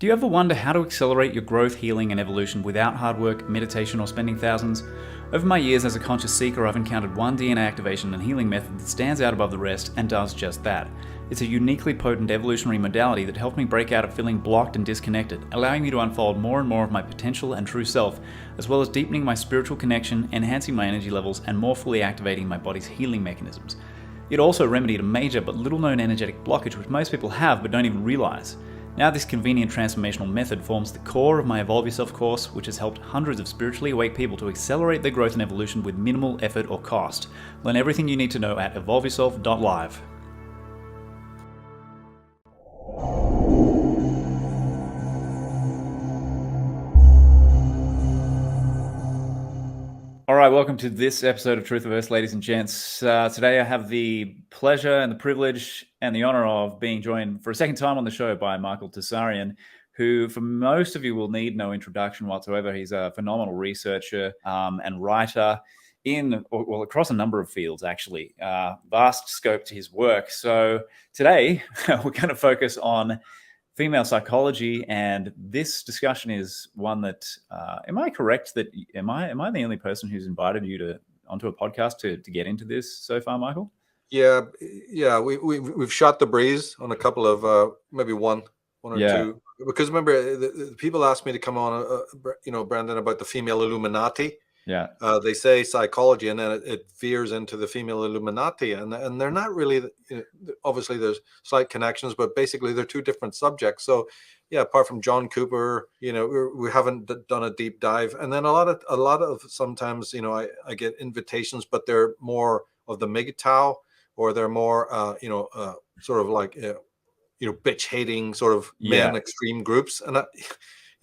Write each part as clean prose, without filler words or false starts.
Do you ever wonder how to accelerate your growth, healing, and evolution without hard work, meditation, or spending thousands? Over my years as a conscious seeker, I've encountered one DNA activation and healing method that stands out above the rest and does just that. It's a uniquely potent evolutionary modality that helped me break out of feeling blocked and disconnected, allowing me to unfold more and more of my potential and true self, as well as deepening my spiritual connection, enhancing my energy levels, and more fully activating my body's healing mechanisms. It also remedied a major but little known energetic blockage which most people have but don't even realize. Now this convenient transformational method forms the core of my Evolve Yourself course, which has helped hundreds of spiritually awake people to accelerate their growth and evolution with minimal effort or cost. Learn everything you need to know at evolveyourself.live. All right, welcome to this episode of Truthiverse, ladies and gents. Today I have the pleasure and the privilege and the honor of being joined for a second time on the show by Michael Tsarion, who for most of you will need no introduction whatsoever. He's a phenomenal researcher and writer across a number of fields, actually. Vast scope to his work. So today we're going to focus on female psychology, and this discussion is one that am I correct that am I the only person who's invited you onto a podcast to get into this so far, Michael? Yeah, we've shot the breeze on a couple of maybe one or two, because remember the people asked me to come on Brandon, about the female Illuminati. Yeah. They say psychology, and then it veers into the female Illuminati, and they're not really. Obviously, there's slight connections, but basically they're two different subjects. So, yeah, apart from John Cooper, we haven't done a deep dive. And then a lot of sometimes, I get invitations, but they're more of the MGTOW, or they're more, sort of like, bitch hating sort of men extreme groups, and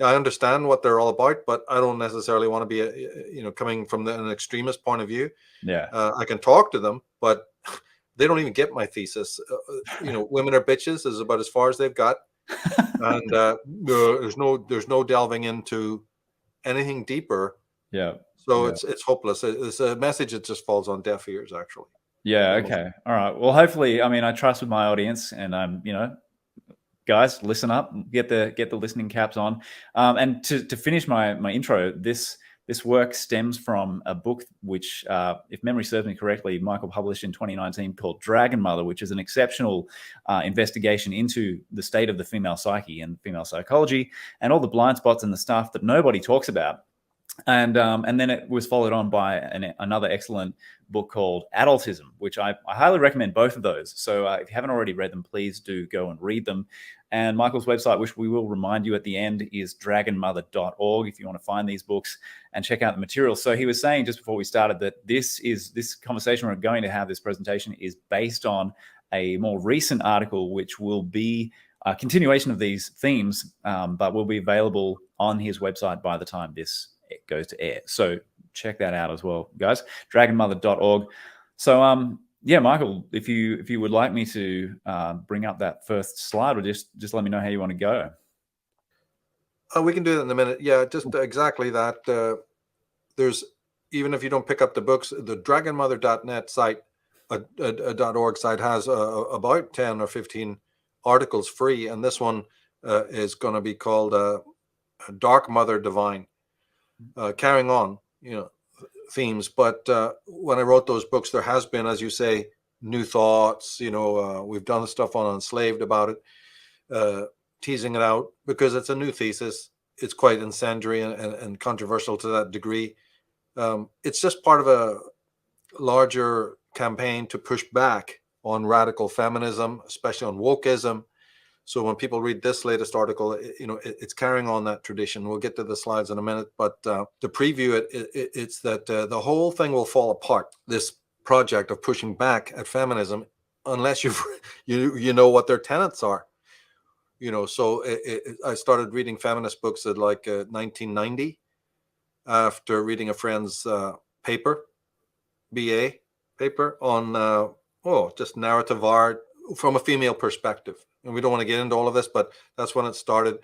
I understand what they're all about, but I don't necessarily want to be, coming from an extremist point of view. Yeah. I can talk to them, but they don't even get my thesis. Women are bitches is about as far as they've got, and there's no delving into anything deeper. Yeah. So it's hopeless. It's a message that just falls on deaf ears, actually. Yeah. Okay. All right. Well, hopefully, I trust with my audience, and guys, listen up, get the listening caps on. And to finish my intro, this work stems from a book which, if memory serves me correctly, Michael published in 2019 called Dragon Mother, which is an exceptional investigation into the state of the female psyche and female psychology and all the blind spots and the stuff that nobody talks about. And then it was followed on by another excellent book called Adultism, which I highly recommend both of those. So if you haven't already read them, please do go and read them. And Michael's website, which we will remind you at the end, is dragonmother.org if you want to find these books and check out the material. So he was saying just before we started that this conversation we're going to have, this presentation, is based on a more recent article, which will be a continuation of these themes, but will be available on his website by the time this goes to air. So check that out as well, guys. dragonmother.org. So Michael, if you would like me to bring up that first slide, or just let me know how you want to go. We can do that in a minute. Yeah, just exactly that. There's, even if you don't pick up the books, the dragonmother.net site, .org site has about 10 or 15 articles free, and this one is going to be called Dark Mother Divine. Carrying on, themes. But when I wrote those books, there has been, as you say, new thoughts. We've done stuff on Enslaved about it, teasing it out because it's a new thesis. It's quite incendiary and controversial to that degree. It's just part of a larger campaign to push back on radical feminism, especially on wokeism. So when people read this latest article, it's carrying on that tradition. We'll get to the slides in a minute, but to preview it's that the whole thing will fall apart. This project of pushing back at feminism, unless you know what their tenets are. So I started reading feminist books at like 1990, after reading a friend's BA paper on just narrative art from a female perspective. And we don't want to get into all of this, but that's when it started.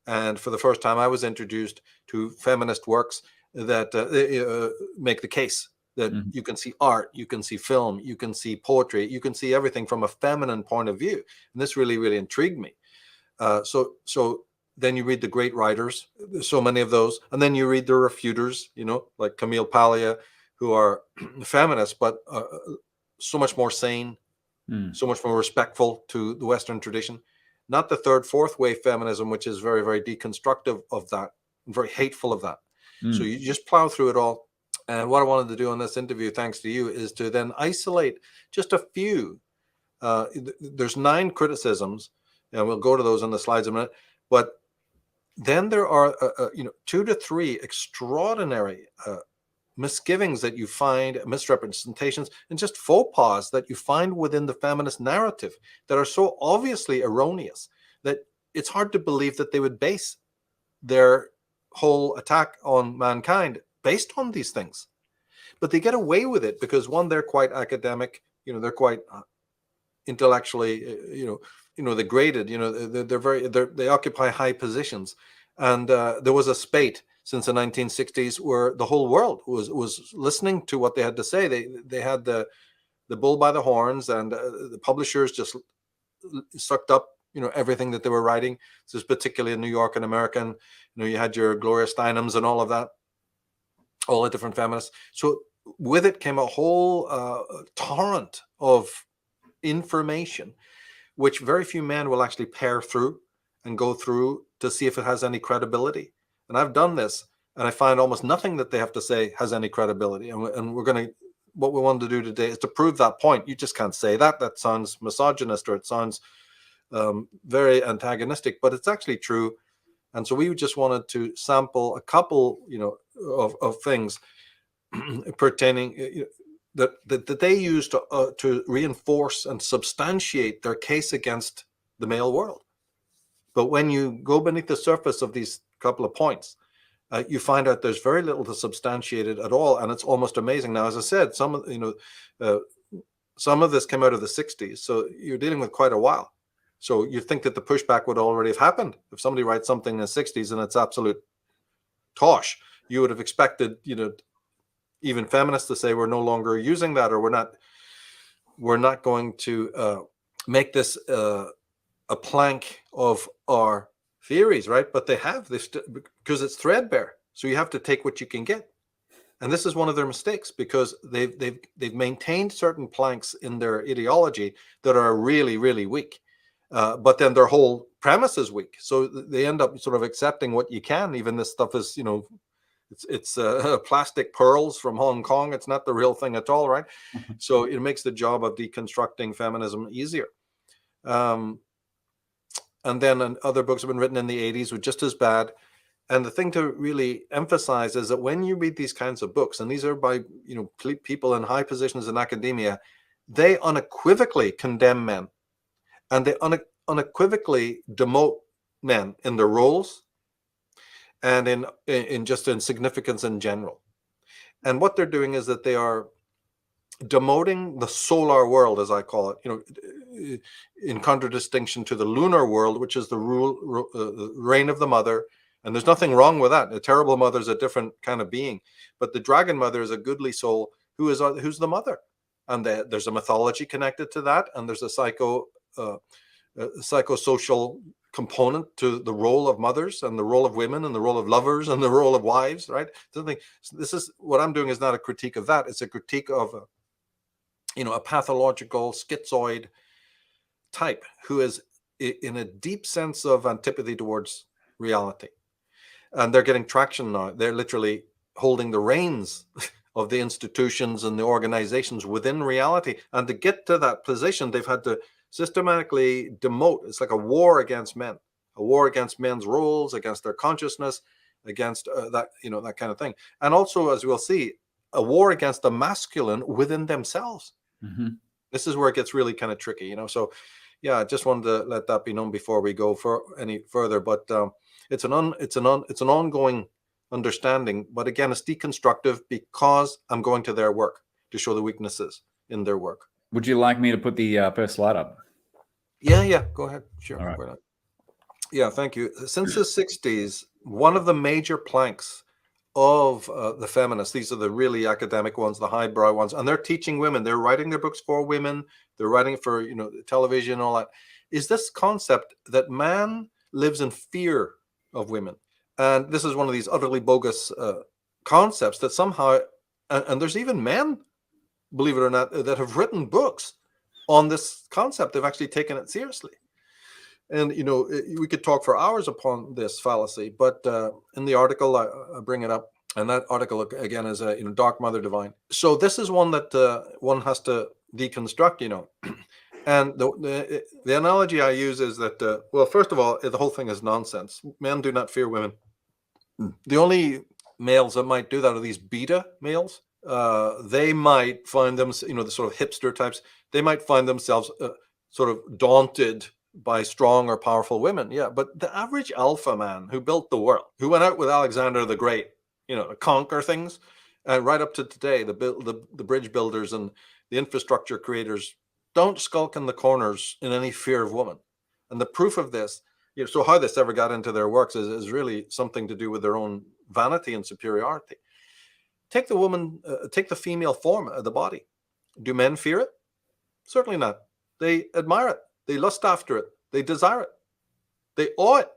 And for the first time, I was introduced to feminist works that make the case that you can see art, you can see film, you can see poetry, you can see everything from a feminine point of view. And this really, really intrigued me. So then you read the great writers. There's so many of those. And then you read the refuters, like Camille Paglia, who are feminists, but so much more sane, so much more respectful to the Western tradition. Not the third, fourth wave feminism, which is very, very deconstructive of that, and very hateful of that. So you just plow through it all. And what I wanted to do on this interview, thanks to you, is to then isolate just a few. There's 9 criticisms, and we'll go to those on the slides in a minute. But then there are, 2 to 3 extraordinary misgivings that you find, misrepresentations, and just faux pas that you find within the feminist narrative that are so obviously erroneous that it's hard to believe that they would base their whole attack on mankind based on these things. But they get away with it because, one, they're quite academic, they're quite intellectually, they're graded, they occupy high positions. And there was a spate since the 1960s where the whole world was listening to what they had to say. They had the bull by the horns, and the publishers just sucked up everything that they were writing. This is particularly in New York and American. You had your Gloria Steinems and all of that, all the different feminists. So with it came a whole torrent of information, which very few men will actually pare through and go through to see if it has any credibility. And I've done this, and I find almost nothing that they have to say has any credibility. And what we wanted to do today is to prove that point. You just can't say that. That sounds misogynist, or it sounds very antagonistic, but it's actually true. And so we just wanted to sample a couple, of things pertaining that they use to reinforce and substantiate their case against the male world. But when you go beneath the surface of these couple of points, you find out there's very little to substantiate it at all, and it's almost amazing. Now, as I said, some of this came out of the 60s, so you're dealing with quite a while. So you think that the pushback would already have happened. If somebody writes something in the 60s and it's absolute tosh, you would have expected, even feminists to say we're no longer using that, or we're not going to make this a plank of our theories, right? But they have this because it's threadbare. So you have to take what you can get. And this is one of their mistakes, because they've maintained certain planks in their ideology that are really, really weak. But then their whole premise is weak. So they end up sort of accepting what you can. Even this stuff is, it's plastic pearls from Hong Kong. It's not the real thing at all, right? So it makes the job of deconstructing feminism easier. And then other books have been written in the 80s were just as bad. And the thing to really emphasize is that when you read these kinds of books, and these are by people in high positions in academia, they unequivocally condemn men, and they unequivocally demote men in their roles and in just in significance in general. And what they're doing is that they are demoting the solar world, as I call it, in contradistinction to the lunar world, which is the reign of the mother. And there's nothing wrong with that. A terrible mother is a different kind of being, but the dragon mother is a goodly soul who's the mother. And there's a mythology connected to that, and there's a psychosocial component to the role of mothers, and the role of women, and the role of lovers, and the role of wives, right? This is what I'm doing is not a critique of that. It's a critique of a pathological schizoid type who is in a deep sense of antipathy towards reality. And they're getting traction now. They're literally holding the reins of the institutions and the organizations within reality. And to get to that position, they've had to systematically demote. It's like a war against men, a war against men's roles, against their consciousness, against that kind of thing. And also, as we'll see, a war against the masculine within themselves. Mm-hmm. This is where it gets really kind of tricky, So, yeah, I just wanted to let that be known before we go for any further. But it's an ongoing understanding. But again, it's deconstructive because I'm going to their work to show the weaknesses in their work. Would you like me to put the first slide up? Yeah, go ahead. Sure. All right. Yeah, thank you. Since the 60s, one of the major planks of the feminists, these are the really academic ones, the highbrow ones, and they're teaching women, they're writing their books for women, they're writing for television, all that, is this concept that man lives in fear of women. And this is one of these utterly bogus concepts that somehow, and there's even men, believe it or not, that have written books on this concept. They've actually taken it seriously. And, you know, we could talk for hours upon this fallacy, but in the article, I bring it up. And that article, again, is a Dark Mother Divine. So this is one that one has to deconstruct, you know. And the analogy I use is that, well, first of all, the whole thing is nonsense. Men do not fear women. The only males that might do that are these beta males. They might find them, you know, the sort of hipster types, they might find themselves sort of daunted by strong or powerful women. Yeah, but the average alpha man who built the world, who went out with Alexander the Great, you know, to conquer things, and right up to today, the bridge builders and the infrastructure creators don't skulk in the corners in any fear of woman. And the proof of this, you know, so how this ever got into their works is really something to do with their own vanity and superiority. Take the woman, take the female form of the body. Do men fear it? Certainly not. They admire it. They lust after it. They desire it. They awe it.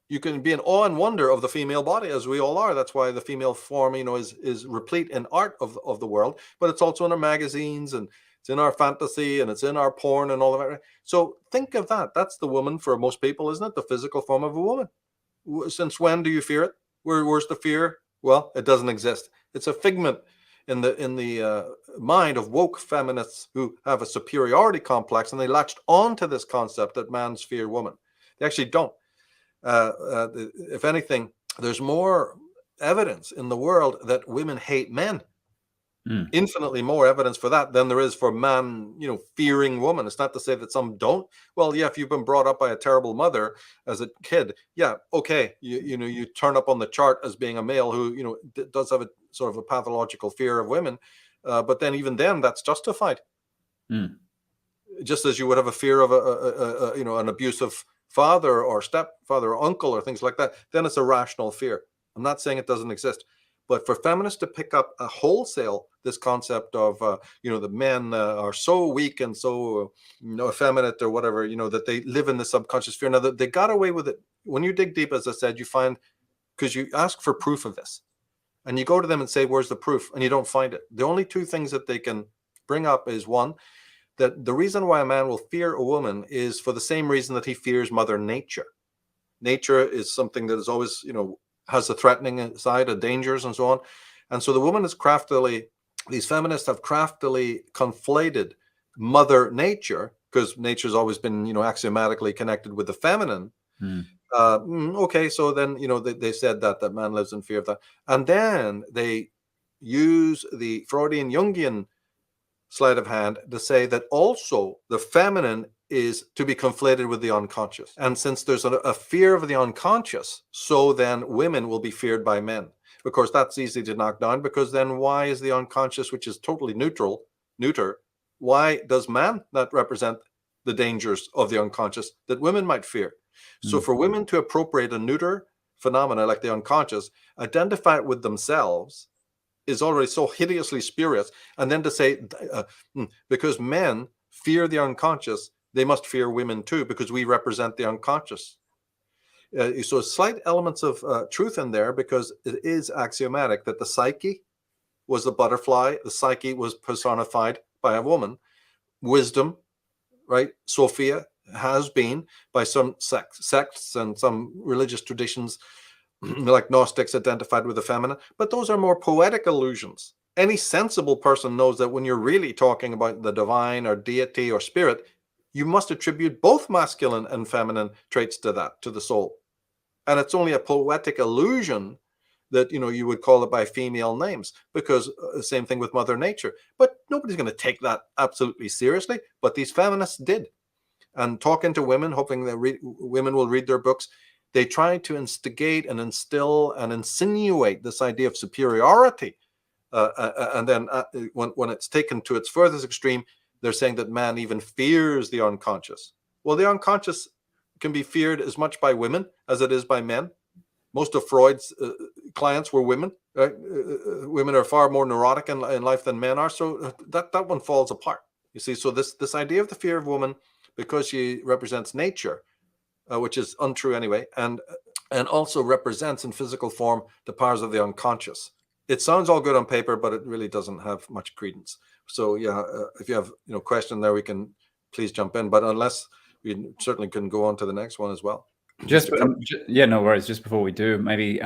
You can be in awe and wonder of the female body, as we all are. That's why the female form, you know, is replete in art of the world, but it's also in our magazines, and it's in our fantasy, and it's in our porn and all of that. So think of that. That's the woman for most people, isn't it? The physical form of a woman. Since when do you fear it? Where's the fear? Well, it doesn't exist. It's a figment in the mind of woke feminists who have a superiority complex, and they latched onto this concept that mans fear women. They actually don't. If anything, there's more evidence in the world that women hate men. Infinitely more evidence for that than there is for man, you know, fearing woman. It's not to say that some don't. Well, yeah, if you've been brought up by a terrible mother as a kid, yeah, okay, you know, you turn up on the chart as being a male who, you know, does have a sort of a pathological fear of women, but then even then, that's justified. Just as you would have a fear of a you know, an abusive father or stepfather or uncle or things like that, then it's a rational fear. I'm not saying it doesn't exist. But for feminists to pick up a wholesale this concept of, you know, the men are so weak and so, you know, effeminate or whatever, you know, that they live in the subconscious fear. Now, they got away with it. When you dig deep, as I said, you find, because you ask for proof of this, and you go to them and say, where's the proof? And you don't find it. The only two things that they can bring up is, one, that the reason why a man will fear a woman is for the same reason that he fears Mother Nature. Nature is something that is always, you know, has a threatening side of dangers and so on. And so the woman is craftily, these feminists have craftily conflated Mother Nature, because nature's always been, you know, axiomatically connected with the feminine. Okay, so then, you know, they said that man lives in fear of that. And then they use the Freudian Jungian sleight of hand to say that also the feminine is to be conflated with the unconscious. And since there's a fear of the unconscious, so then women will be feared by men. Of course, that's easy to knock down, because then why is the unconscious, which is totally neuter, why does man not represent the dangers of the unconscious that women might fear? So for women to appropriate a neuter phenomena like the unconscious, identify it with themselves, is already so hideously spurious. And then to say, because men fear the unconscious, they must fear women too, because we represent the unconscious. So slight elements of truth in there, because it is axiomatic that the psyche was the butterfly, the psyche was personified by a woman. Wisdom, right, Sophia, has been by some sects and some religious traditions, like Gnostics, identified with the feminine, but those are more poetic illusions. Any sensible person knows that when you're really talking about the divine or deity or spirit, you must attribute both masculine and feminine traits to that, to the soul. And it's only a poetic illusion that, you know, you would call it by female names, because same thing with Mother Nature. But nobody's going to take that absolutely seriously. But these feminists did. And talking to women, hoping that women will read their books, they try to instigate and instill and insinuate this idea of superiority. And then when it's taken to its furthest extreme, they're saying that man even fears the unconscious. Well, the unconscious can be feared as much by women as it is by men. Most of Freud's clients were women. Right? Women are far more neurotic in life than men are. So that one falls apart. You see, so this idea of the fear of woman, because she represents nature, which is untrue anyway, and and also represents in physical form the powers of the unconscious. It sounds all good on paper, but it really doesn't have much credence. So yeah, if you have question there, we can please jump in. But unless, we certainly can go on to the next one as well. Yeah, no worries. Just before we do, maybe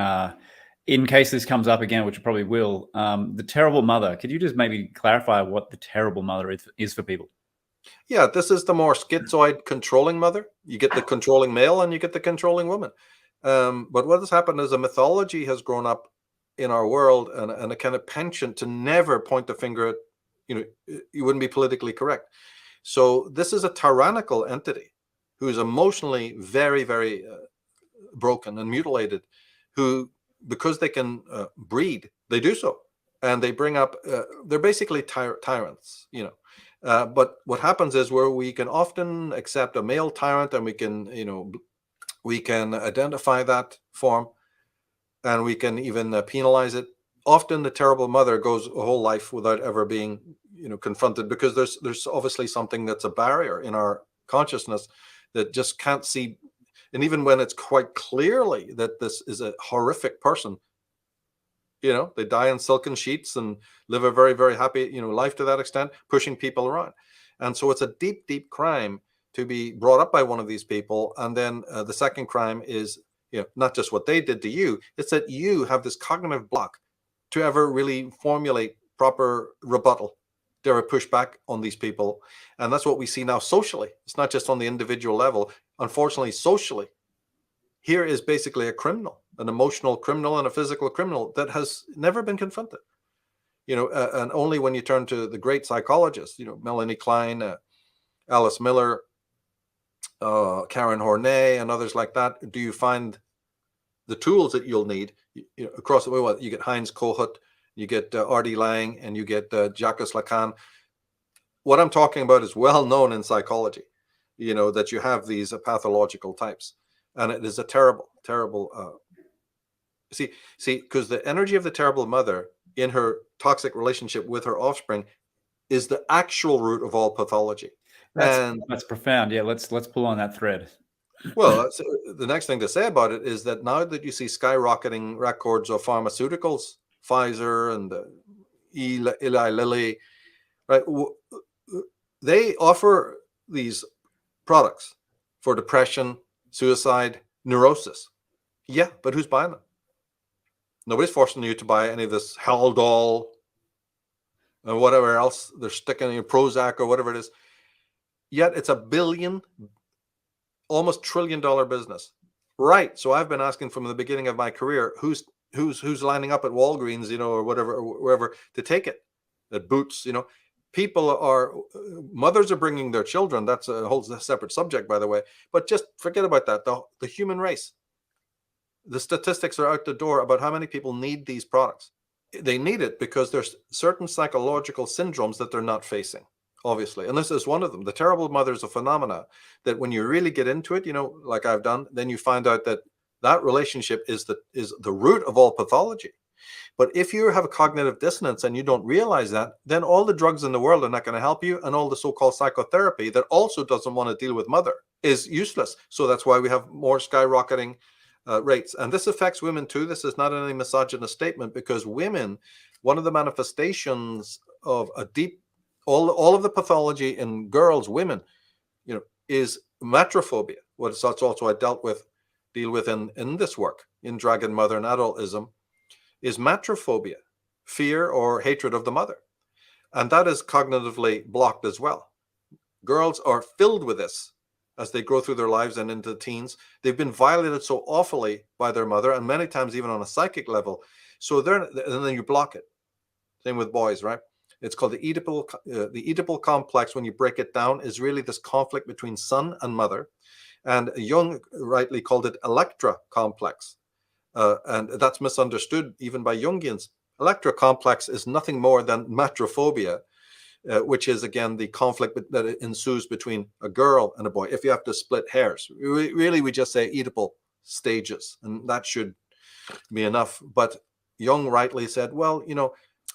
in case this comes up again, which it probably will, the terrible mother. Could you just maybe clarify what the terrible mother is for people? Yeah, this is the more schizoid controlling mother. You get the controlling male and you get the controlling woman. But what has happened is a mythology has grown up in our world, and a kind of penchant to never point the finger at, you wouldn't be politically correct. So this is a tyrannical entity who is emotionally very, very broken and mutilated, who, because they can breed, they do so. And they bring up, they're basically tyrants, but what happens is, where we can often accept a male tyrant, and we can identify that form, and we can even penalize it. Often the terrible mother goes a whole life without ever being confronted, because there's obviously something that's a barrier in our consciousness that just can't see. And even when it's quite clearly that this is a horrific person, they die in silken sheets and live a very, very happy life to that extent, pushing people around. And so it's a deep, deep crime to be brought up by one of these people. And then the second crime is, not just what they did to you, it's that you have this cognitive block to ever really formulate proper rebuttal, to ever push back on these people. And that's what we see now socially. It's not just on the individual level. Unfortunately, socially, here is basically a criminal, an emotional criminal and a physical criminal that has never been confronted. And only when you turn to the great psychologists, Melanie Klein, Alice Miller, Karen Horney, and others like that, do you find the tools that you'll need across the way. Well, you get Heinz Kohut, you get R.D. Laing, and you get Jacques Lacan. What I'm talking about is well known in psychology, that you have these pathological types. And it is a terrible, terrible, see, because the energy of the terrible mother in her toxic relationship with her offspring is the actual root of all pathology. That's profound. Yeah, let's pull on that thread. Well, the next thing to say about it is that now that you see skyrocketing records of pharmaceuticals, Pfizer and Eli Lilly, right? They offer these products for depression, suicide, neurosis. Yeah, but who's buying them? Nobody's forcing you to buy any of this Haldol and whatever else they're sticking in your Prozac or whatever it is. Yet it's $1 billion, almost $1 trillion business. Right. So I've been asking from the beginning of my career, who's lining up at Walgreens, or whatever, or wherever, to take it, at Boots, mothers are bringing their children. That's a whole separate subject, by the way, but just forget about that. The human race, the statistics are out the door about how many people need these products. They need it because there's certain psychological syndromes that they're not facing, obviously. And this is one of them. The terrible mother is a phenomena that when you really get into it, like I've done, then you find out that relationship is the root of all pathology. But if you have a cognitive dissonance and you don't realize that, then all the drugs in the world are not going to help you. And all the so-called psychotherapy that also doesn't want to deal with mother is useless. So that's why we have more skyrocketing rates. And this affects women too. This is not any misogynist statement, because women, one of the manifestations of a deep, all of the pathology in girls, women, is matrophobia. What that's also I deal with in this work, in Dragon Mother and Adultism, is matrophobia, fear or hatred of the mother. And that is cognitively blocked as well. Girls are filled with this as they grow through their lives and into the teens. They've been violated so awfully by their mother, and many times even on a psychic level. So and then you block it. Same with boys, right? It's called the Oedipal complex. When you break it down, is really this conflict between son and mother. And Jung rightly called it Electra complex. And that's misunderstood even by Jungians. Electra complex is nothing more than matrophobia, which is, again, the conflict that ensues between a girl and a boy. If you have to split hairs, really, we just say Oedipal stages, and that should be enough. But Jung rightly said, well,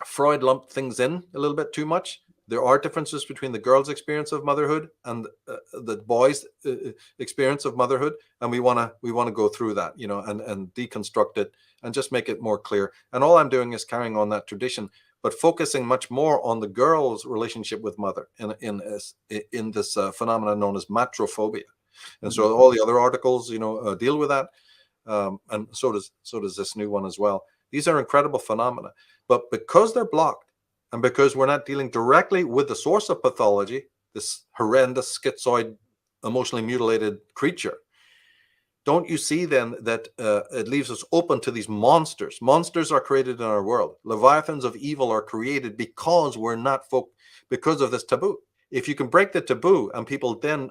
Freud lumped things in a little bit too much. There are differences between the girl's experience of motherhood and the boy's experience of motherhood, and we want to go through that, and deconstruct it and just make it more clear. And all I'm doing is carrying on that tradition, but focusing much more on the girl's relationship with mother in this phenomenon known as matrophobia. And so all the other articles, deal with that, and so does this new one as well. These are incredible phenomena, but because they're blocked, and because we're not dealing directly with the source of pathology, this horrendous schizoid, emotionally mutilated creature, don't you see then that it leaves us open to these monsters? Monsters are created in our world. Leviathans of evil are created because we're not because of this taboo. If you can break the taboo and people then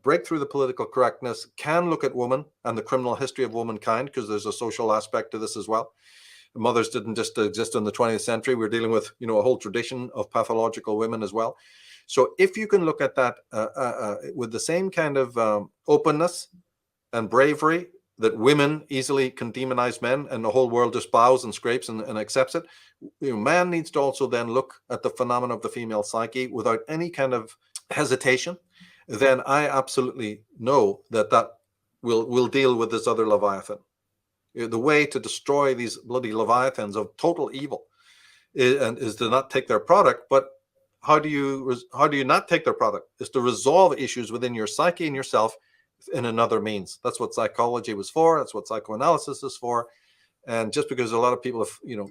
break through the political correctness, can look at woman and the criminal history of womankind, because there's a social aspect to this as well. Mothers didn't just exist in the 20th century. We're dealing with, a whole tradition of pathological women as well. So if you can look at that with the same kind of openness and bravery that women easily can demonize men, and the whole world just bows and scrapes and accepts it, man needs to also then look at the phenomenon of the female psyche without any kind of hesitation. Then I absolutely know that will deal with this other Leviathan. The way to destroy these bloody Leviathans of total evil is to not take their product. But how do you not take their product? Is to resolve issues within your psyche and yourself in another means. That's what psychology was for. That's what psychoanalysis is for. And just because a lot of people have,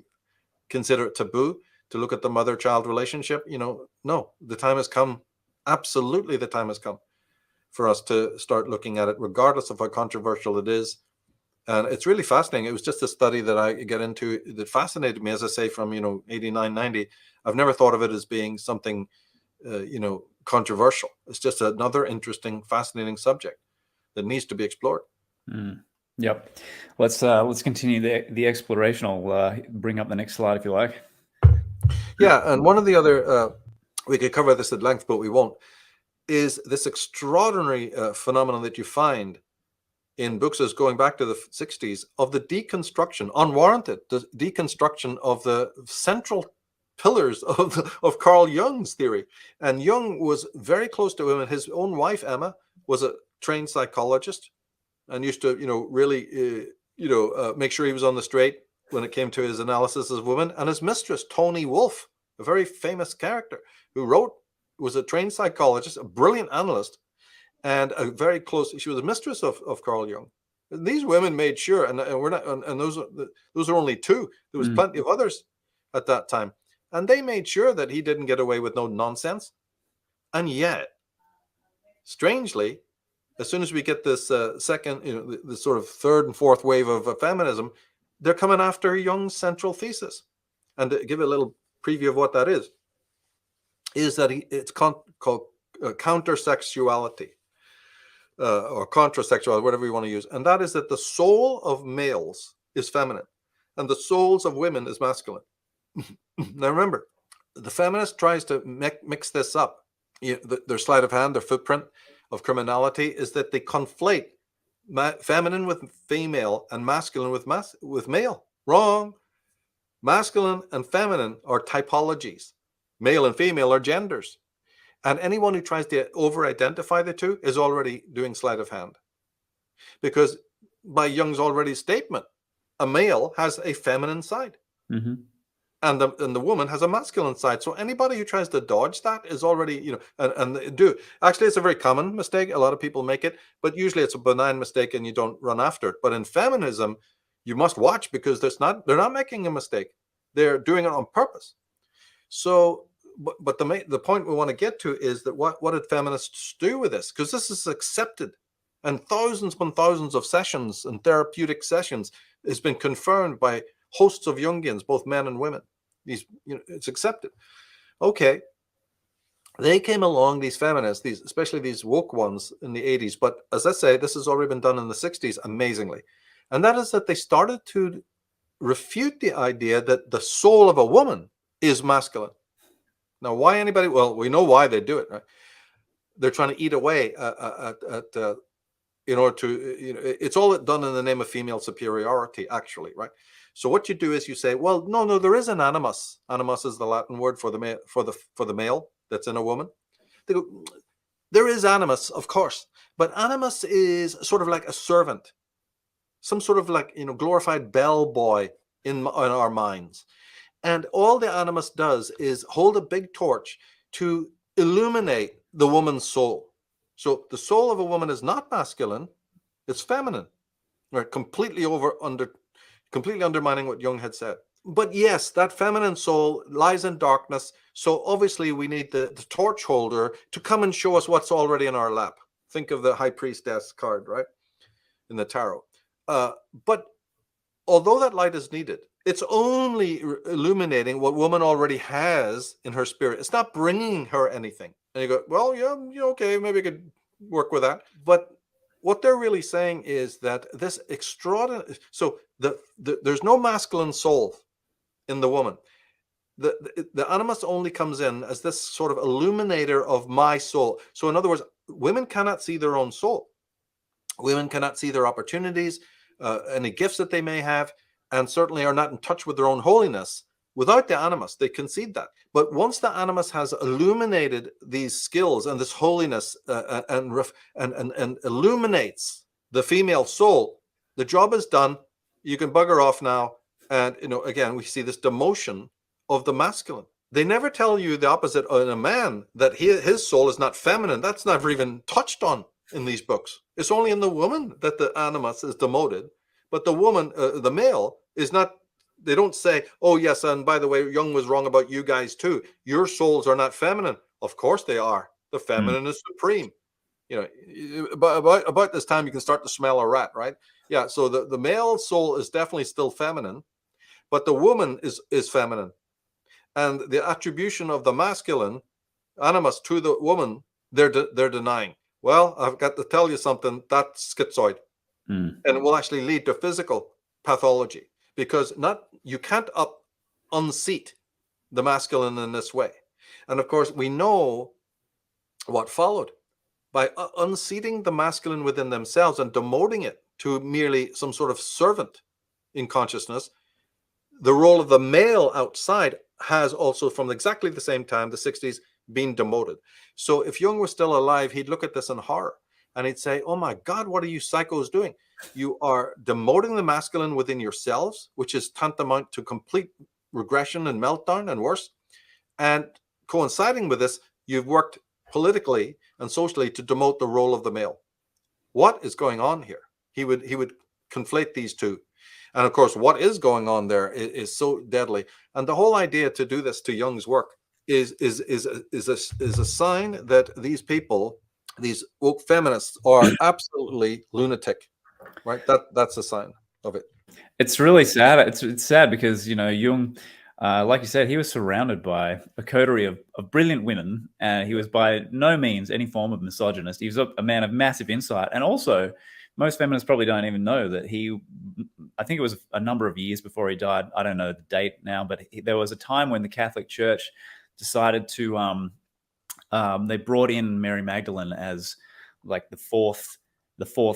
consider it taboo to look at the mother-child relationship, no, the time has come. Absolutely, the time has come for us to start looking at it, regardless of how controversial it is. And it's really fascinating. It was just a study that I get into that fascinated me, as I say, from 89, 90. I've never thought of it as being something controversial. It's just another interesting, fascinating subject that needs to be explored. Yep. Let's continue the exploration. I'll bring up the next slide if you like. Yeah, and one of the other we could cover this at length, but we won't, is this extraordinary phenomenon that you find in books as going back to the 60s of the deconstruction, unwarranted deconstruction of the central pillars of Carl Jung's theory. And Jung was very close to women. His own wife, Emma, was a trained psychologist and used to, really, make sure he was on the straight when it came to his analysis of women. And his mistress, Toni Wolff, a very famous character who was a trained psychologist, a brilliant analyst, and she was a mistress of Carl Jung. And these women made sure, and we're not, and those are only two. There was plenty of others at that time, and they made sure that he didn't get away with no nonsense. And yet, strangely, as soon as we get this second, the sort of third and fourth wave of feminism, they're coming after Jung's central thesis. And to give a little preview of what that is that it's called countersexuality. Or contrasexual, whatever you want to use. And that is that the soul of males is feminine and the souls of women is masculine. Now remember, the feminist tries to mix this up. Their sleight of hand, their footprint of criminality is that they conflate feminine with female and masculine with male. Wrong. Masculine and feminine are typologies. Male and female are genders. And anyone who tries to over-identify the two is already doing sleight of hand. Because by Jung's already statement, a male has a feminine side. Mm-hmm. And the woman has a masculine side. So anybody who tries to dodge that is already, Actually, it's a very common mistake. A lot of people make it. But usually it's a benign mistake and you don't run after it. But in feminism, you must watch because they're not making a mistake. They're doing it on purpose. So... But the point we want to get to is that what did feminists do with this? Because this is accepted, and thousands upon thousands of sessions and therapeutic sessions has been confirmed by hosts of Jungians, both men and women. It's accepted. Okay, they came along, these feminists, especially these woke ones in the 80s. But as I say, this has already been done in the 60s amazingly, and that is that they started to refute the idea that the soul of a woman is masculine. Now, why anybody? Well, we know why they do it, right? They're trying to eat away in order to, it's all done in the name of female superiority, actually, right? So what you do is you say, well, no, there is an animus. Animus is the Latin word for the male, that's in a woman. They go, there is animus, of course, but animus is sort of like a servant, some sort of like, glorified bellboy in our minds. And all the animus does is hold a big torch to illuminate the woman's soul. So the soul of a woman is not masculine, it's feminine. Right? Completely undermining what Jung had said. But yes, that feminine soul lies in darkness. So obviously we need the torch holder to come and show us what's already in our lap. Think of the high priestess card, right? In the tarot. But although that light is needed, it's only illuminating what woman already has in her spirit. It's not bringing her anything. And you go, well, yeah, okay, maybe I could work with that. But what they're really saying is that this extraordinary, so there's no masculine soul in the woman. The animus only comes in as this sort of illuminator of my soul. So in other words, women cannot see their own soul. Women cannot see their opportunities, any gifts that they may have, and certainly are not in touch with their own holiness without the animus. They concede that. But once the animus has illuminated these skills and this holiness and illuminates the female soul, the job is done. You can bugger off now. And, again, we see this demotion of the masculine. They never tell you the opposite in a man, that his soul is not feminine. That's never even touched on in these books. It's only in the woman that the animus is demoted. But the woman, the male, is not. They don't say, oh, yes, and by the way, Jung was wrong about you guys too. Your souls are not feminine. Of course they are. The feminine is supreme. About this time, you can start to smell a rat, right? Yeah, so the male soul is definitely still feminine, but the woman is feminine. And the attribution of the masculine animus to the woman, they're denying. Well, I've got to tell you something, that's schizoid. And it will actually lead to physical pathology, because you can't unseat the masculine in this way. And of course, we know what followed. By unseating the masculine within themselves and demoting it to merely some sort of servant in consciousness, the role of the male outside has also, from exactly the same time, the 60s, been demoted. So if Jung was still alive, he'd look at this in horror. And he'd say, oh my God, what are you psychos doing? You are demoting the masculine within yourselves, which is tantamount to complete regression and meltdown and worse. And coinciding with this, you've worked politically and socially to demote the role of the male. What is going on here? He would conflate these two. And of course, what is going on there is so deadly. And the whole idea to do this to Jung's work is a sign that these people, these woke feminists, are absolutely lunatic, right? That's a sign of it. It's really sad. It's sad because Jung, like you said, he was surrounded by a coterie of brilliant women, and he was by no means any form of misogynist. He was a man of massive insight, and also most feminists probably don't even know that I think it was a number of years before he died. I don't know the date now, but there was a time when the Catholic Church decided to they brought in Mary Magdalene as like the fourth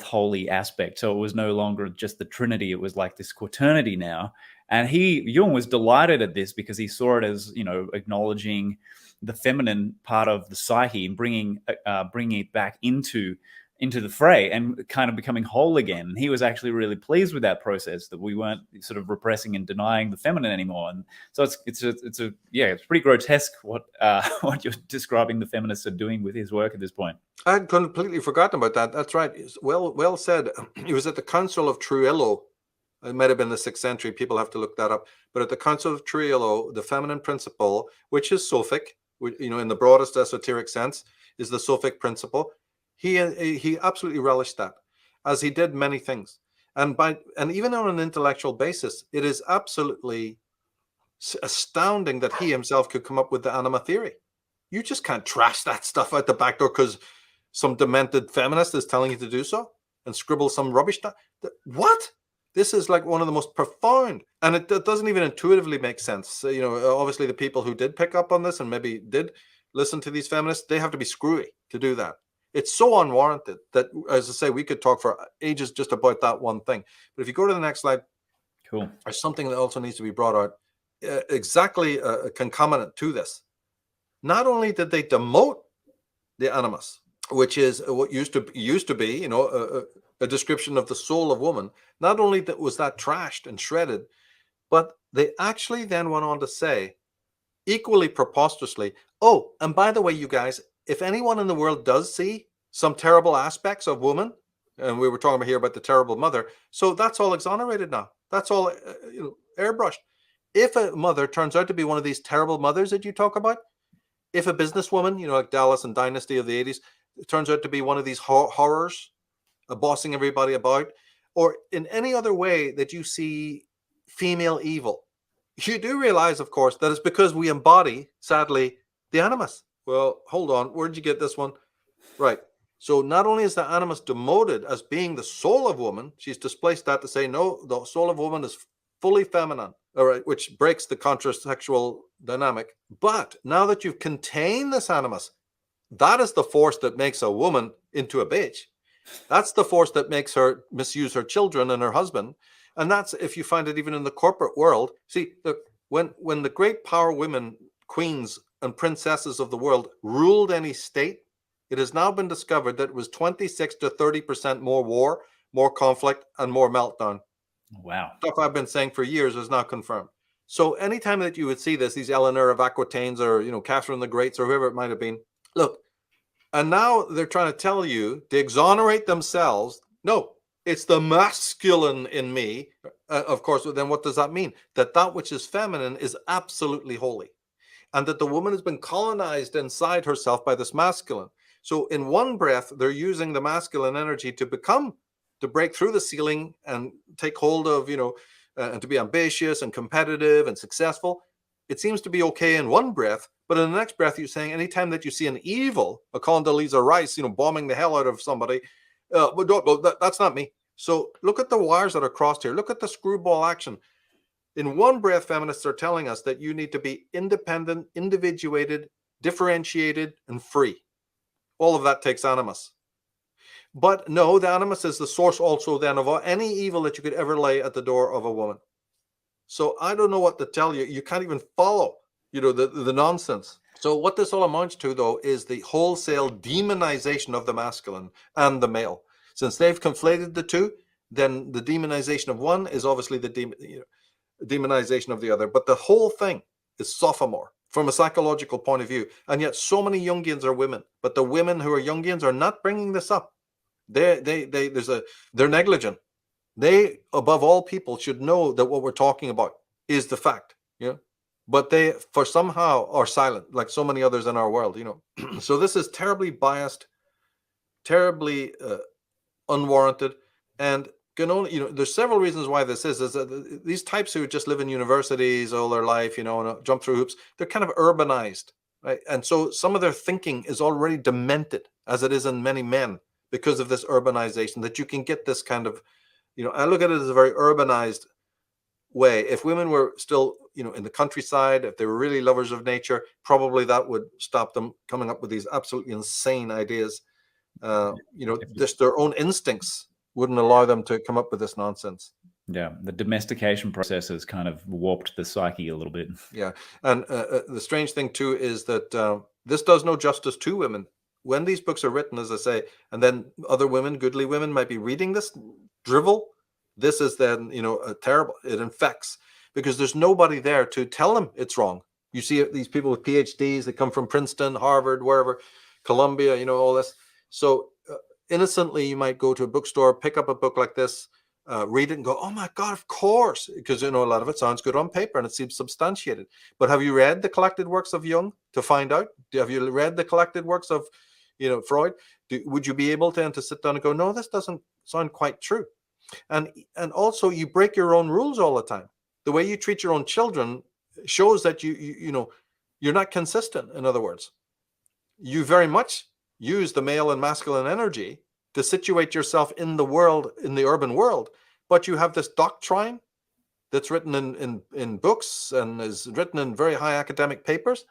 holy aspect. So it was no longer just the Trinity. It was like this quaternity now. And Jung was delighted at this because he saw it as, acknowledging the feminine part of the psyche and bringing it back into the fray and kind of becoming whole again. And he was actually really pleased with that process, that we weren't sort of repressing and denying the feminine anymore. And so it's pretty grotesque what you're describing the feminists are doing with his work at this point. I had completely forgotten about that. That's right. Well said. He was at the Council of Trujillo. It might have been the 6th century. People have to look that up. But at the Council of Trujillo, the feminine principle, which is Sophic, in the broadest esoteric sense, is the Sophic principle. He absolutely relished that, as he did many things. And even on an intellectual basis, it is absolutely astounding that he himself could come up with the anima theory. You just can't trash that stuff out the back door because some demented feminist is telling you to do so and scribble some rubbish down. What? This is like one of the most profound, and it doesn't even intuitively make sense. Obviously the people who did pick up on this and maybe did listen to these feminists, they have to be screwy to do that. It's so unwarranted that, as I say, we could talk for ages just about that one thing. But if you go to the next slide, cool. There's something that also needs to be brought out, exactly concomitant to this. not only did they demote the animus, which is what used to be, you know, a description of the soul of woman. Not only that was that trashed and shredded, but they actually then went on to say, equally preposterously, oh, and by the way, you guys, if anyone in the world does see some terrible aspects of woman, and we were talking about here about the terrible mother, so that's all exonerated now. That's all airbrushed. If a mother turns out to be one of these terrible mothers that you talk about, if a businesswoman, you know, like Dallas and Dynasty of the 80s, turns out to be one of these horrors, bossing everybody about, or in any other way that you see female evil, you do realize, of course, that it's because we embody, sadly, the animus. Well, hold on. Where did you get this one? Right. So not only is the animus demoted as being the soul of woman, she's displaced that to say, no, the soul of woman is fully feminine, all right, which breaks the contrasexual dynamic. But now that you've contained this animus, that is the force that makes a woman into a bitch. That's the force that makes her misuse her children and her husband. And that's, if you find it even in the corporate world. See, look, when the great power women, queens and princesses of the world ruled any state, it has now been discovered that it was 26 to 30% more war, more conflict, and more meltdown. Wow. Stuff I've been saying for years is now confirmed. So anytime that you would see this, these Eleanor of Aquitaines or, you know, Catherine the Greats or whoever it might have been, look, and now they're trying to tell you to exonerate themselves. No, it's the masculine in me. Of course, then what does that mean? That which is feminine is absolutely holy. And that the woman has been colonized inside herself by this masculine. So in one breath, they're using the masculine energy to break through the ceiling and take hold of, you know, and to be ambitious and competitive and successful. It seems to be okay in one breath, but in the next breath, you're saying anytime that you see an evil, a Condoleezza Rice, you know, bombing the hell out of somebody, that's not me. So look at the wires that are crossed here. Look at the screwball action. In one breath, feminists are telling us that you need to be independent, individuated, differentiated, and free. All of that takes animus. But no, the animus is the source also then of any evil that you could ever lay at the door of a woman. So I don't know what to tell you. You can't even follow, you know, the nonsense. So what this all amounts to, though, is the wholesale demonization of the masculine and the male. Since they've conflated the two, then the demonization of one is obviously the demonization of the other. But the whole thing is sophomore from a psychological point of view. And yet so many Jungians are women. But the women who are Jungians are not bringing this up. They're negligent. They, above all people, should know that what we're talking about is the fact. Yeah. But they, for somehow, are silent, like so many others in our world, you know. So this is terribly biased, terribly unwarranted, and can only, you know, there's several reasons why this is that these types who just live in universities all their life, you know, and jump through hoops, they're kind of urbanized, right? And so some of their thinking is already demented, as it is in many men, because of this urbanization, that you can get this kind of, you know, I look at it as a very urbanized way. If women were still, you know, in the countryside, if they were really lovers of nature, probably that would stop them coming up with these absolutely insane ideas. You know, just their own instincts wouldn't allow them to come up with this nonsense. Yeah, the domestication process has kind of warped the psyche a little bit. Yeah, and the strange thing too is that this does no justice to women. When these books are written, as I say, and then other women, goodly women, might be reading this drivel, this is then, you know, terrible. It infects because there's nobody there to tell them it's wrong. You see these people with PhDs that come from Princeton, Harvard, wherever, Columbia, you know, all this. So innocently, you might go to a bookstore, pick up a book like this, read it and go, oh my God, of course. Because, you know, a lot of it sounds good on paper and it seems substantiated. But have you read the collected works of Jung to find out? Have you read the collected works of, you know, Freud? Would you be able to sit down and go, no, this doesn't sound quite true? And also you break your own rules all the time. The way you treat your own children shows that you know, you're not consistent. In other words, you very much use the male and masculine energy to situate yourself in the world, in the urban world, but you have this doctrine that's written in books and is written in very high academic papers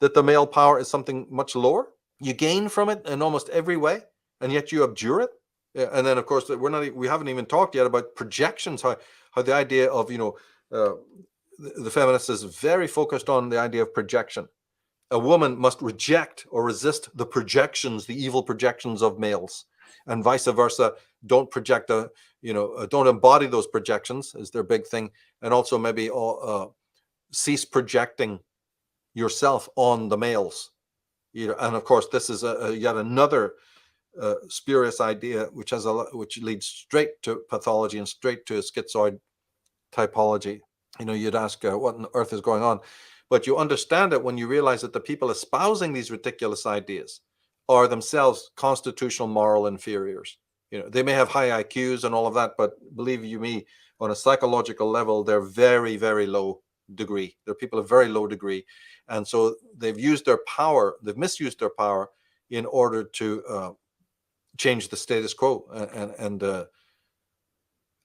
that the male power is something much lower. You gain from it in almost every way, and yet you abjure it. And then, of course, we haven't even talked yet about projections. How the idea of, you know, the feminist is very focused on the idea of projection. a woman must reject or resist the projections, the evil projections of males, and vice versa. Don't project don't embody those projections is their big thing, and also maybe cease projecting yourself on the males. And of course, this is yet another spurious idea, which leads straight to pathology and straight to schizoid typology. You'd ask what on earth is going on, but you understand it when you realize that the people espousing these ridiculous ideas are themselves constitutional moral inferiors. They may have high IQs and all of that, but believe you me, on a psychological level, they're very, very low degree. They're people of very low degree, and so they've misused their power in order to change the status quo and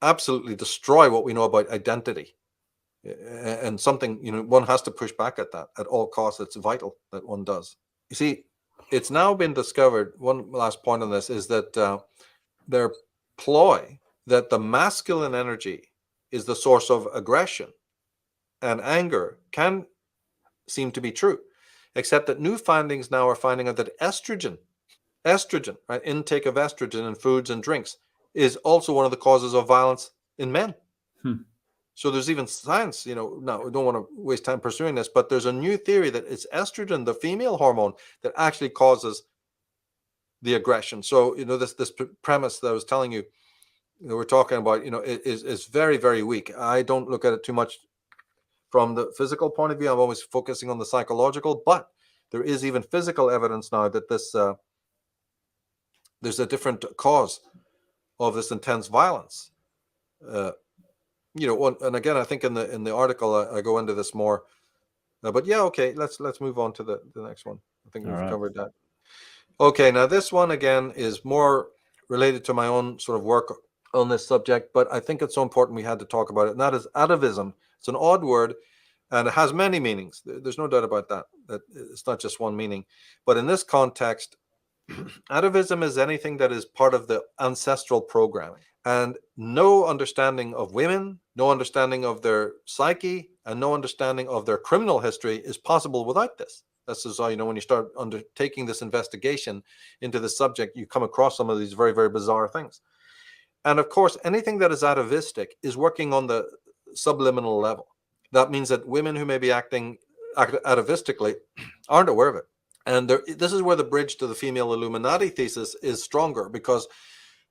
absolutely destroy what we know about identity. And something, one has to push back at that at all costs. It's vital that one does. You see, it's now been discovered, one last point on this, is that their ploy that the masculine energy is the source of aggression and anger can seem to be true, except that new findings now are finding out that estrogen, right, intake of estrogen in foods and drinks is also one of the causes of violence in men. So there's even science, now we don't want to waste time pursuing this, but there's a new theory that it's estrogen, the female hormone, that actually causes the aggression. So, this premise that I was telling you, we're talking about, is very, very weak. I don't look at it too much from the physical point of view. I'm always focusing on the psychological, but there is even physical evidence now that there's a different cause of this intense violence. And again, I think in the article I go into this more, but yeah, okay, let's move on to the next one. I think we've covered that. Okay, now this one again is more related to my own sort of work on this subject, but I think it's so important we had to talk about it, and that is atavism. It's an odd word, and it has many meanings. There's no doubt about that it's not just one meaning. But in this context, atavism is anything that is part of the ancestral programming, and no understanding of women, no understanding of their psyche, and no understanding of their criminal history is possible without this. This is how, when you start undertaking this investigation into the subject, you come across some of these very, very bizarre things. And of course, anything that is atavistic is working on the subliminal level. That means that women who may be acting atavistically aren't aware of it. And this is where the bridge to the female Illuminati thesis is stronger, because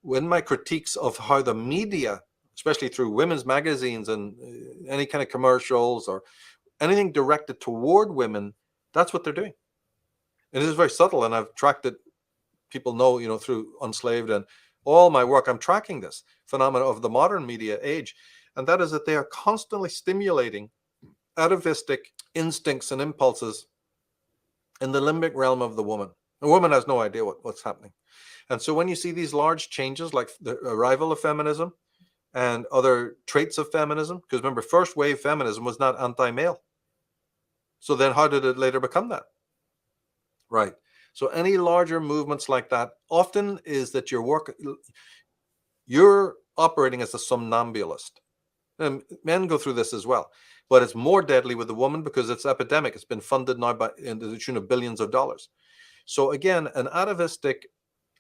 when my critiques of how the media, especially through women's magazines and any kind of commercials or anything directed toward women, that's what they're doing. And it is very subtle, and I've tracked it. People know, through Unslaved and all my work, I'm tracking this phenomenon of the modern media age, and that is that they are constantly stimulating atavistic instincts and impulses in the limbic realm of the woman. The woman has no idea what's happening. And so when you see these large changes, like the arrival of feminism and other traits of feminism, because remember, first wave feminism was not anti-male. So then how did it later become that? Right. So any larger movements like that often is that you're operating as a somnambulist. And men go through this as well, but it's more deadly with the woman because it's epidemic. It's been funded now in the tune of billions of dollars. So again, an atavistic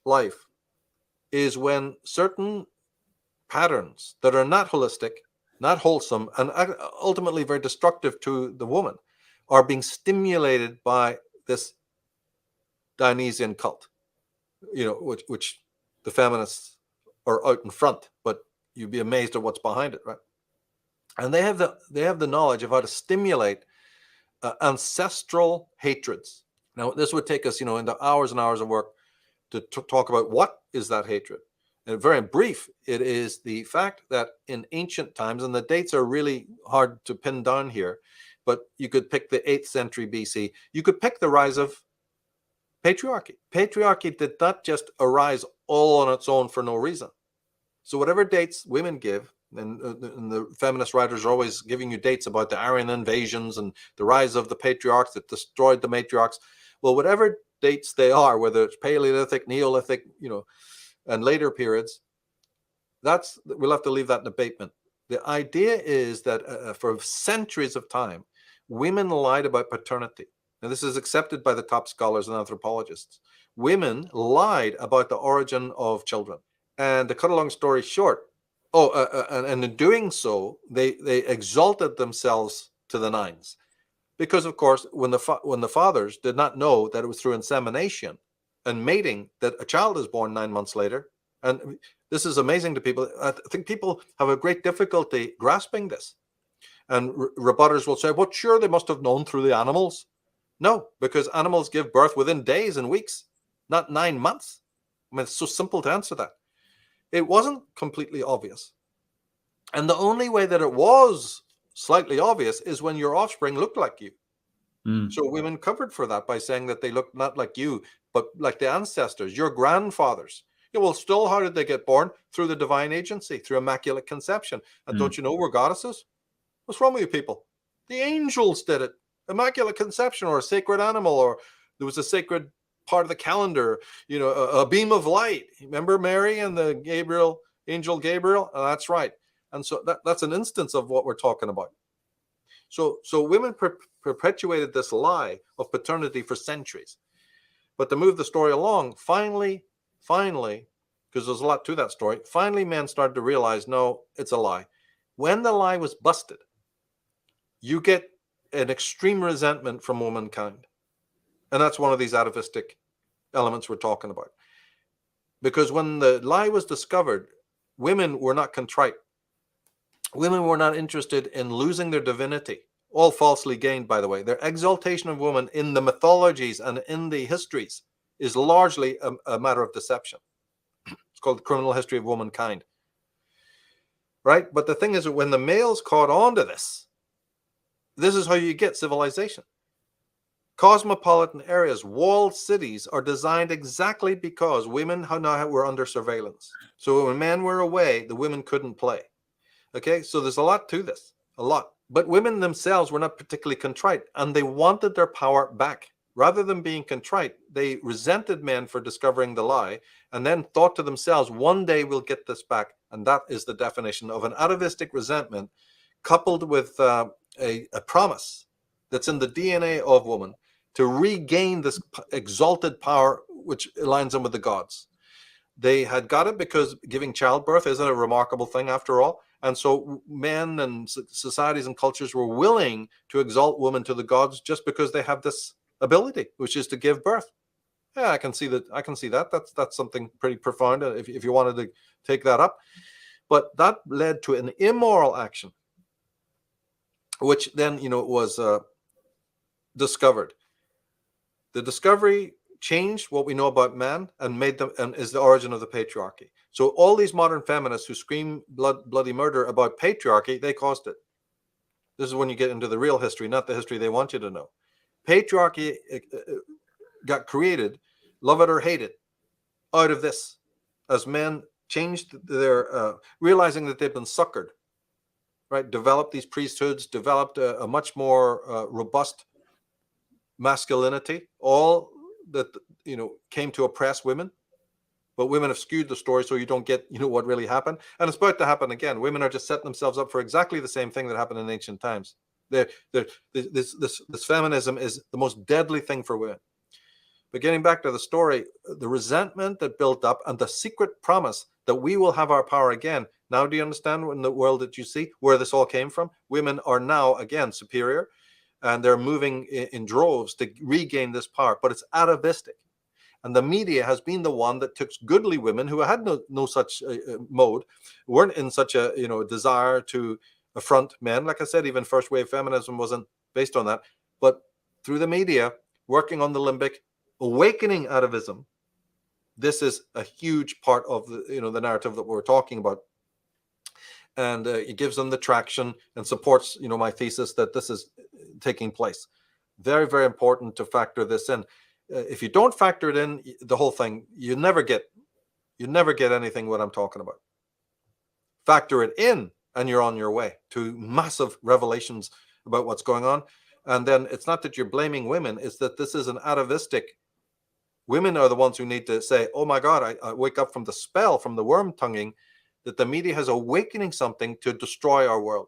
life is when certain patterns that are not holistic, not wholesome, and ultimately very destructive to the woman are being stimulated by this Dionysian cult, which the feminists are out in front, but you'd be amazed at what's behind it, right? And they have the knowledge of how to stimulate ancestral hatreds. Now, this would take us, into hours and hours of work to talk about what is that hatred. And very brief, it is the fact that in ancient times, and the dates are really hard to pin down here, but you could pick the 8th century BC. You could pick the rise of patriarchy. Patriarchy did not just arise all on its own for no reason. So whatever dates women give, and the feminist writers are always giving you dates about the Aryan invasions and the rise of the patriarchs that destroyed the matriarchs. Well, whatever dates they are, whether it's Paleolithic, Neolithic, and later periods, we'll have to leave that in abatement. The idea is that for centuries of time, women lied about paternity. and this is accepted by the top scholars and anthropologists, women lied about the origin of children. And to cut a long story short, and in doing so, they exalted themselves to the nines. Because, of course, when the fathers did not know that it was through insemination and mating that a child is born 9 months later, and this is amazing to people. I think people have a great difficulty grasping this. And rebutters will say, well, sure, they must have known through the animals. No, because animals give birth within days and weeks, not 9 months. I mean, it's so simple to answer that. It wasn't completely obvious. And the only way that it was slightly obvious is when your offspring looked like you. So women covered for that by saying that they looked not like you, but like the ancestors, your grandfathers. Yeah, well, still, how did they get born? Through the divine agency, through immaculate conception. And don't you know we're goddesses? What's wrong with you people? The angels did it. Immaculate conception, or a sacred animal, or there was a sacred part of the calendar, a beam of light. Remember Mary and the angel Gabriel? That's right. And so that's an instance of what we're talking about. So women perpetuated this lie of paternity for centuries. But to move the story along, finally, because there's a lot to that story, finally men started to realize, no, it's a lie. When the lie was busted, you get an extreme resentment from womankind. And that's one of these atavistic elements we're talking about. Because when the lie was discovered, women were not contrite. Women were not interested in losing their divinity, all falsely gained, by the way. Their exaltation of women in the mythologies and in the histories is largely a matter of deception. It's called the criminal history of womankind. Right? But the thing is that when the males caught on to this is how you get civilization. Cosmopolitan areas, walled cities are designed exactly because women now were under surveillance. So when men were away, the women couldn't play. Okay, so there's a lot to this, a lot. But women themselves were not particularly contrite, and they wanted their power back. Rather than being contrite, they resented men for discovering the lie, and then thought to themselves, one day we'll get this back. And that is the definition of an atavistic resentment, coupled with a promise that's in the DNA of woman to regain this exalted power, which aligns them with the gods. They had got it because giving childbirth isn't a remarkable thing after all. And so men and societies and cultures were willing to exalt women to the gods just because they have this ability, which is to give birth. Yeah, I can see that. That's something pretty profound if you wanted to take that up. But that led to an immoral action, which then, was discovered. The discovery changed what we know about man and made them, and is the origin of the patriarchy. So all these modern feminists who scream bloody murder about patriarchy, they caused it. This is when you get into the real history, not the history they want you to know. Patriarchy got created, love it or hate it, out of this, as men changed their, realizing that they've been suckered, right? Developed these priesthoods, developed a much more robust masculinity, all that, came to oppress women. But women have skewed the story so you don't get, what really happened. And it's about to happen again. Women are just setting themselves up for exactly the same thing that happened in ancient times. This feminism is the most deadly thing for women. But getting back to the story, the resentment that built up and the secret promise that we will have our power again. Now, do you understand in the world that you see where this all came from? Women are now, again, superior, and they're moving in droves to regain this power. But it's atavistic. And the media has been the one that took goodly women who had no such mode, weren't in such a desire to affront men. Like I said, even first wave feminism wasn't based on that. But through the media, working on the limbic, awakening atavism, this is a huge part of the narrative that we're talking about. And it gives them the traction and supports my thesis that this is taking place. Very, very important to factor this in. If you don't factor it in, the whole thing, you never get anything what I'm talking about. Factor it in and you're on your way to massive revelations about what's going on. And then it's not that you're blaming women, it's that this is an atavistic. Women are the ones who need to say, oh my God, I wake up from the spell, from the worm tonguing, that the media has awakening something to destroy our world.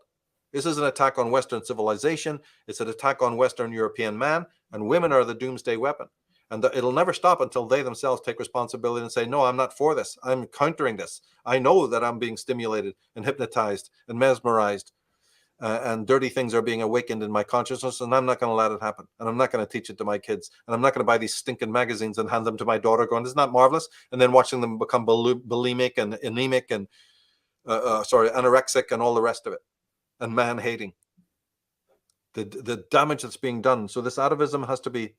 This is an attack on Western civilization. It's an attack on Western European man. and women are the doomsday weapon. And it'll never stop until they themselves take responsibility and say, no, I'm not for this. I'm countering this. I know that I'm being stimulated and hypnotized and mesmerized, and dirty things are being awakened in my consciousness, and I'm not going to let it happen. And I'm not going to teach it to my kids. And I'm not going to buy these stinking magazines and hand them to my daughter going, isn't that marvelous? And then watching them become bulimic and anemic and, anorexic and all the rest of it, and man-hating. The damage that's being done. So this atavism has to be,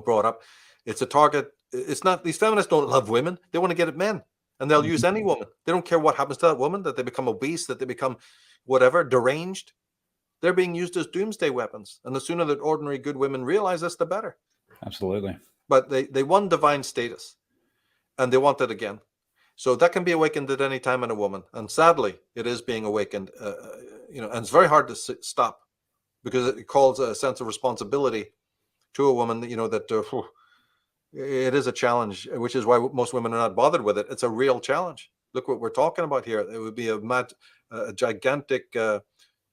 brought up. It's a target. It's not, these feminists don't love women. They want to get at men, and they'll use any woman. They don't care what happens to that woman, that they become obese, that they become whatever, deranged. They're being used as doomsday weapons. And the sooner that ordinary good women realize this, the better. Absolutely. But they won divine status, and they want it again. So that can be awakened at any time in a woman. And sadly, it is being awakened, and it's very hard to stop, because it calls a sense of responsibility to a woman, that it is a challenge, which is why most women are not bothered with it. It's a real challenge. Look what we're talking about here. It would be a gigantic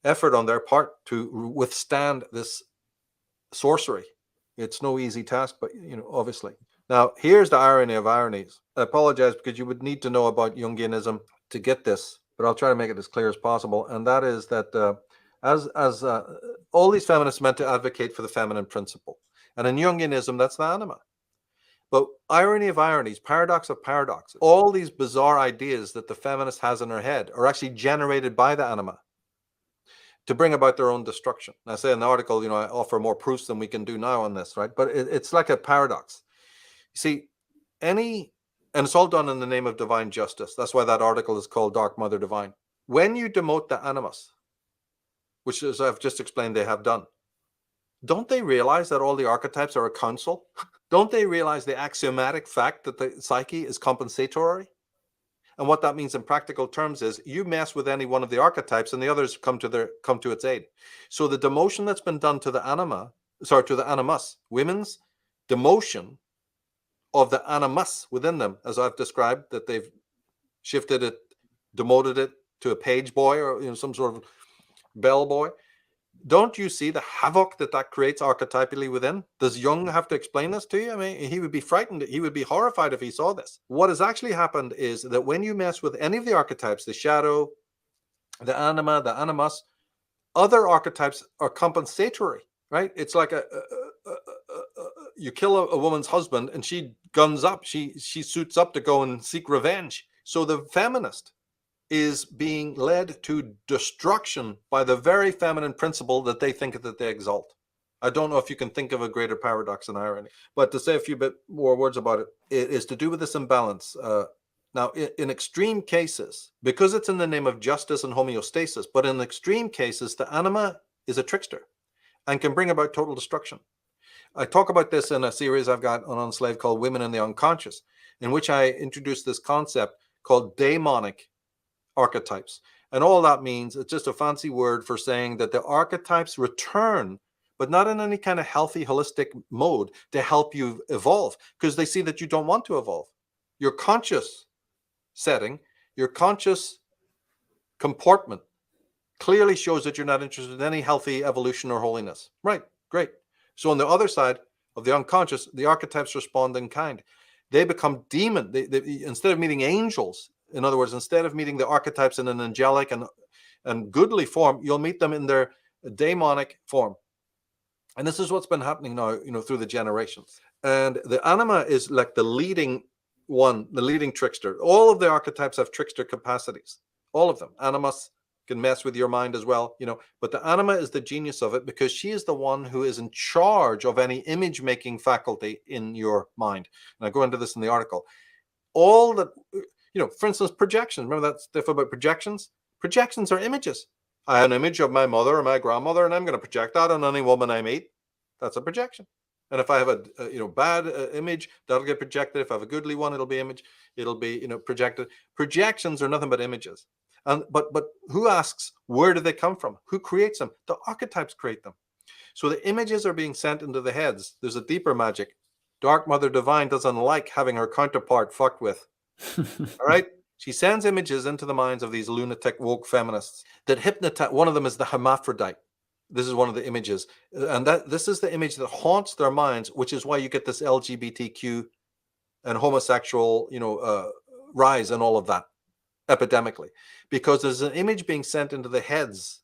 effort on their part to withstand this sorcery. It's no easy task, but, obviously. Now, here's the irony of ironies. I apologize, because you would need to know about Jungianism to get this, but I'll try to make it as clear as possible. And that is that as all these feminists meant to advocate for the feminine principle. And in Jungianism, that's the anima. But irony of ironies, paradox of paradoxes, all these bizarre ideas that the feminist has in her head are actually generated by the anima to bring about their own destruction. And I say in the article, I offer more proofs than we can do now on this, right? But it's like a paradox. You see, and it's all done in the name of divine justice. That's why that article is called Dark Mother Divine. When you demote the animus, which, as I've just explained, they have done, don't they realize that all the archetypes are a counsel? Don't they realize the axiomatic fact that the psyche is compensatory? And what that means in practical terms is you mess with any one of the archetypes and the others come to its aid. So the demotion that's been done to the animus, women's demotion of the animus within them, as I've described, that they've shifted it, demoted it to a page boy or some sort of bellboy. Don't you see the havoc that creates archetypally within? Does Jung have to explain this to you? I mean, he would be frightened. He would be horrified if he saw this. What has actually happened is that when you mess with any of the archetypes, the shadow, the anima, the animus, other archetypes are compensatory, right? It's like you kill a woman's husband and she guns up. She suits up to go and seek revenge. So the feminist is being led to destruction by the very feminine principle that they think that they exalt. I don't know if you can think of a greater paradox and irony, but to say a few bit more words about it, it is to do with this imbalance. Now, in extreme cases, because it's in the name of justice and homeostasis, but in extreme cases, the anima is a trickster and can bring about total destruction. I talk about this in a series I've got on Enslaved called Women in the Unconscious, in which I introduce this concept called daemonic archetypes. And all that means, it's just a fancy word for saying that the archetypes return, but not in any kind of healthy, holistic mode to help you evolve, because they see that you don't want to evolve. Your conscious setting, your conscious comportment clearly shows that you're not interested in any healthy evolution or holiness. Right, great. So on the other side of the unconscious, the archetypes respond in kind. They become demon. They instead of meeting angels, in other words, instead of meeting the archetypes in an angelic and goodly form, you'll meet them in their daemonic form. And this is what's been happening now, through the generations. And the anima is like the leading one, the leading trickster. All of the archetypes have trickster capacities. All of them. Animus can mess with your mind as well, but the anima is the genius of it, because she is the one who is in charge of any image-making faculty in your mind. And I go into this in the article. All that, for instance, projections. Remember that stuff about projections? Projections are images. I have an image of my mother or my grandmother, and I'm going to project that on any woman I meet. That's a projection. And if I have a bad image, that'll get projected. If I have a goodly one, it'll be projected. Projections are nothing but images. And but who asks, where do they come from? Who creates them? The archetypes create them. So the images are being sent into the heads. There's a deeper magic. Dark Mother Divine doesn't like having her counterpart fucked with. All right? She sends images into the minds of these lunatic woke feminists that hypnotize. One of them is the hermaphrodite. This is one of the images, and this is the image that haunts their minds, which is why you get this LGBTQ and homosexual, rise and all of that epidemically, because there's an image being sent into the heads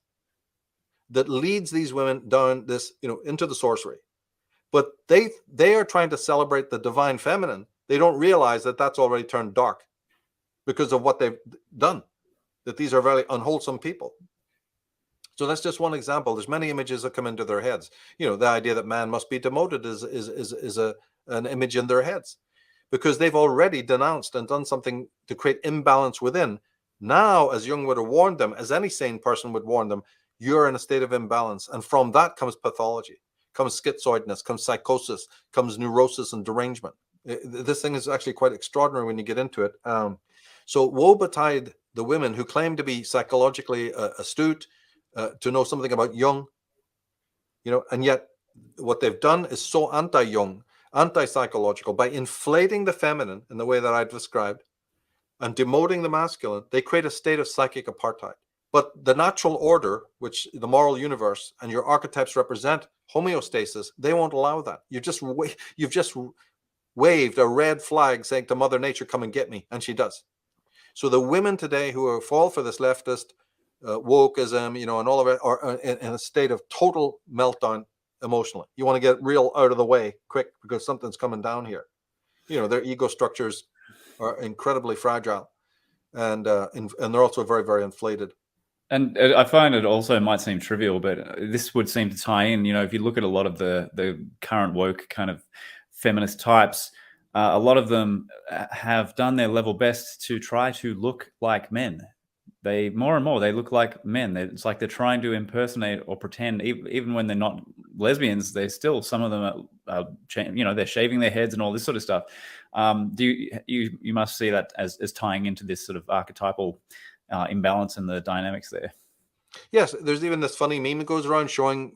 that leads these women down this, into the sorcery. But they are trying to celebrate the divine feminine. They don't realize that that's already turned dark because of what they've done, that these are very unwholesome people. So that's just one example. There's many images that come into their heads. The idea that man must be demoted is an image in their heads, because they've already denounced and done something to create imbalance within. Now, as Jung would have warned them, as any sane person would warn them, you're in a state of imbalance. And from that comes pathology, comes schizoidness, comes psychosis, comes neurosis and derangement. This thing is actually quite extraordinary when you get into it. So woe betide the women who claim to be psychologically astute, to know something about Jung, and yet what they've done is so anti-Jung, anti-psychological, by inflating the feminine in the way that I've described and demoting the masculine. They create a state of psychic apartheid. But the natural order, which the moral universe and your archetypes represent, homeostasis, they won't allow that. You've just waved a red flag saying to Mother Nature, come and get me, and she does. So the women today who fall for this leftist wokeism, and all of it, are in a state of total meltdown emotionally. You want to get real out of the way quick because something's coming down here. Their ego structures are incredibly fragile, and they're also very, very inflated. And I find it also might seem trivial, but this would seem to tie in. If you look at a lot of the current woke kind of feminist types, a lot of them have done their level best to try to look like men. They more and more they look like men. It's like they're trying to impersonate or pretend, even when they're not lesbians. They still, some of them are they're shaving their heads and all this sort of stuff. Do you must see that as tying into this sort of archetypal imbalance in the dynamics there? Yes, there's even this funny meme that goes around showing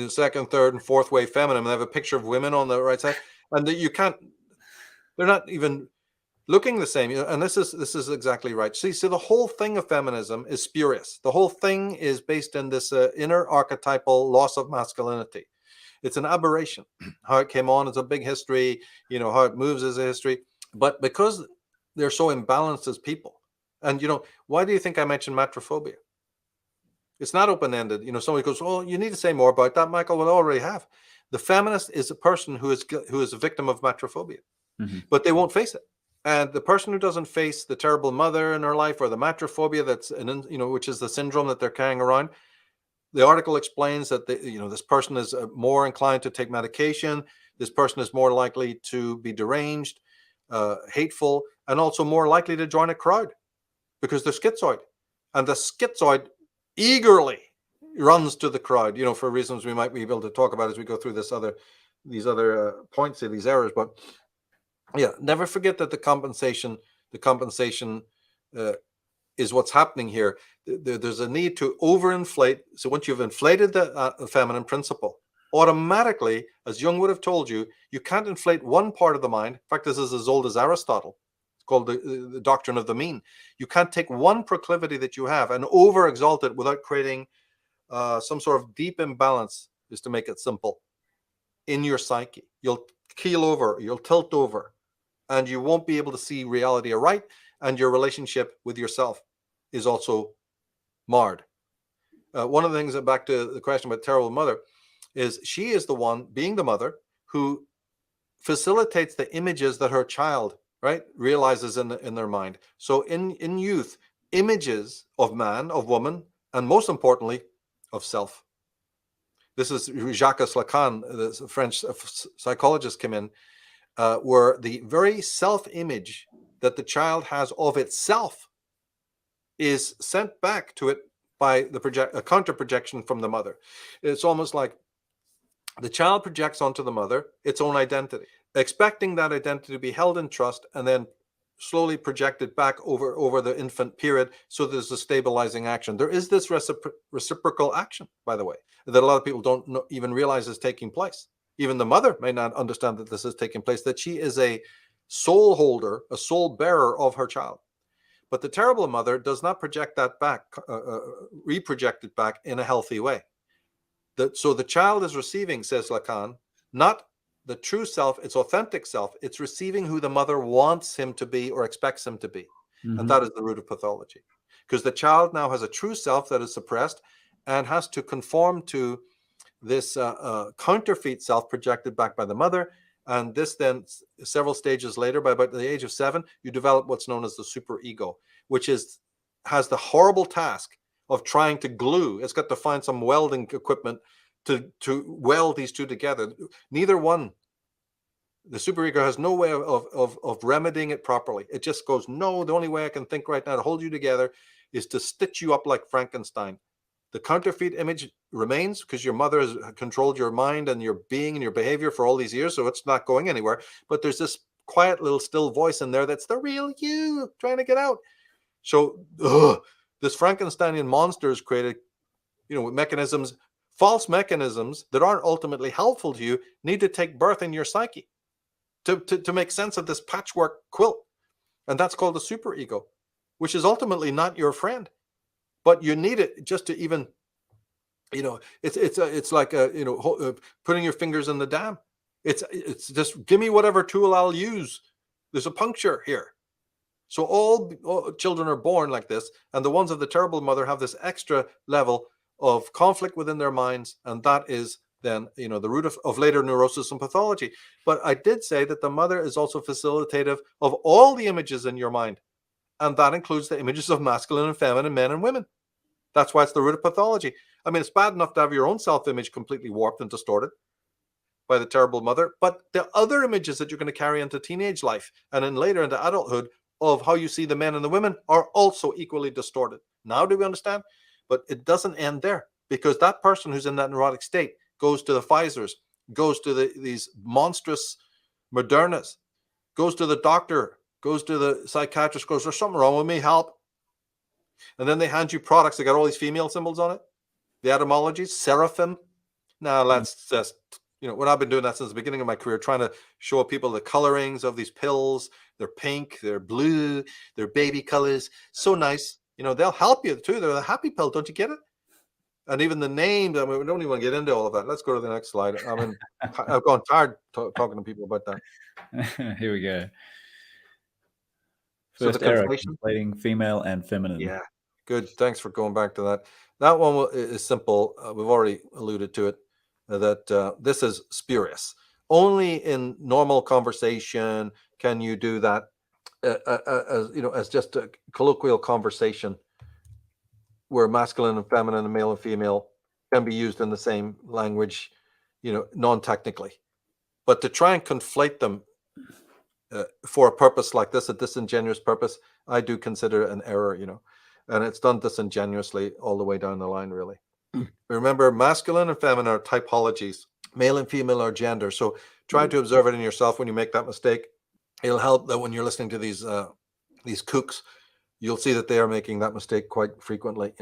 second, third, and fourth wave feminine. They have a picture of women on the right side, and they're not even looking the same. And this is exactly right. See, the whole thing of feminism is spurious. The whole thing is based in this inner archetypal loss of masculinity. It's an aberration. How it came on is a big history, how it moves is a history. But because they're so imbalanced as people, and why do you think I mentioned matrophobia? It's not open-ended. Somebody goes, oh, you need to say more about that, Michael. Well, I already have. The feminist is a person who is a victim of matrophobia, but they won't face it. And the person who doesn't face the terrible mother in her life, or the matrophobia which is the syndrome that they're carrying around, the article explains that this person is more inclined to take medication. This person is more likely to be deranged, hateful, and also more likely to join a crowd because they're schizoid. And the schizoid eagerly runs to the crowd, for reasons we might be able to talk about as we go through these other points here, these errors. But yeah, never forget that the compensation is what's happening here. There's a need to overinflate. So once you've inflated the feminine principle, automatically, as Jung would have told you, you can't inflate one part of the mind. In fact, this is as old as Aristotle. It's called the doctrine of the mean. You can't take one proclivity that you have and over-exalt it without creating some sort of deep imbalance, just to make it simple, in your psyche. You'll keel over, you'll tilt over, and you won't be able to see reality aright, and your relationship with yourself is also marred. One of the things, back to the question about terrible mother, is she is the one, being the mother, who facilitates the images that her child, right, realizes in their mind. So in youth, images of man, of woman, and most importantly, of self. This is Jacques Lacan, the French psychologist, came in, where the very self-image that the child has of itself is sent back to it by a counter projection from the mother. It's almost like the child projects onto the mother its own identity, expecting that identity to be held in trust and then slowly projected back over the infant period. So there's a stabilizing action. There is this reciprocal action, by the way, that a lot of people don't even realize is taking place. Even the mother may not understand that this is taking place, that she is a soul holder, a soul bearer of her child. But the terrible mother does not project that back, reproject it back in a healthy way. So the child is receiving, says Lacan, not the true self, its authentic self. It's receiving who the mother wants him to be or expects him to be. And that is the root of pathology. Because the child now has a true self that is suppressed and has to conform to this counterfeit self projected back by the mother. And this then, several stages later, by about the age of 7, you develop what's known as the superego, which has the horrible task of trying to glue. It's got to find some welding equipment to weld these two together. Neither one. The superego has no way of remedying it properly. It just goes, no, the only way I can think right now to hold you together is to stitch you up like Frankenstein. The counterfeit image remains because your mother has controlled your mind and your being and your behavior for all these years, so it's not going anywhere. But there's this quiet little still voice in there that's the real you trying to get out. So this Frankensteinian monster is created, with mechanisms, false mechanisms that aren't ultimately helpful to you, need to take birth in your psyche to make sense of this patchwork quilt. And that's called the superego, which is ultimately not your friend. But you need it just to even, it's like putting your fingers in the dam. It's just give me whatever tool I'll use. There's a puncture here. So all children are born like this, and the ones of the terrible mother have this extra level of conflict within their minds, and that is then the root of later neurosis and pathology. But I did say that the mother is also facilitative of all the images in your mind, and that includes the images of masculine and feminine men and women. That's why it's the root of pathology. I mean, it's bad enough to have your own self-image completely warped and distorted by the terrible mother, but the other images that you're going to carry into teenage life and then later into adulthood of how you see the men and the women are also equally distorted. Now do we understand? But it doesn't end there, because that person who's in that neurotic state goes to the Pfizers, goes to these monstrous Modernas, goes to the doctor, goes to the psychiatrist, goes, there's something wrong with me, help. And then they hand you products that got all these female symbols on it. The etymologies, seraphim. Now let's just, when I've been doing that since the beginning of my career, trying to show people the colorings of these pills. They're pink, they're blue, they're baby colors. So nice. They'll help you too. They're the happy pill. Don't you get it? And even the names, I mean, we don't even want to get into all of that. Let's go to the next slide. I mean, I've gone tired talking to people about that. Here we go. So First error, conflating female and feminine. Yeah, good. Thanks for going back to that. That one is simple. We've already alluded to it, that this is spurious. Only in normal conversation can you do that as just a colloquial conversation where masculine and feminine and male and female can be used in the same language, non-technically. But to try and conflate them for a purpose like this, a disingenuous purpose, I do consider an error, and it's done disingenuously all the way down the line, really. Remember, masculine and feminine are typologies. Male and female are gender. So try to observe it in yourself when you make that mistake. It'll help that when you're listening to these kooks, you'll see that they are making that mistake quite frequently,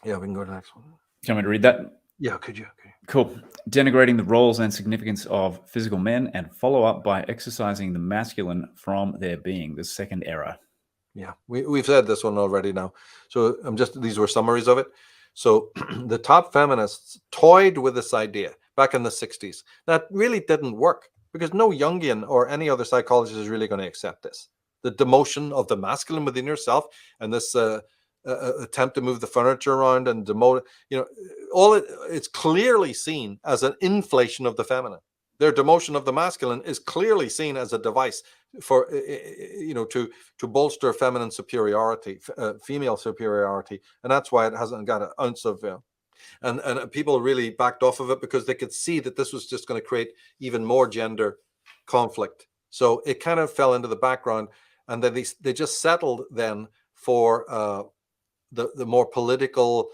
Yeah, we can go to the next one. Do you want me to read that? Yeah, could you? Okay. Cool. Denigrating the roles and significance of physical men, and follow up by exercising the masculine from their being, the second error. Yeah, we've said this one already now. So these were summaries of it. So the top feminists toyed with this idea back in the 60s. That really didn't work, because no Jungian or any other psychologist is really going to accept this. The demotion of the masculine within yourself, and this attempt to move the furniture around and demote, it's clearly seen as an inflation of the feminine. Their demotion of the masculine is clearly seen as a device for, to bolster feminine superiority, female superiority. And that's why it hasn't got an ounce of, and people really backed off of it, because they could see that this was just going to create even more gender conflict. So it kind of fell into the background, and then they just settled then for the more political,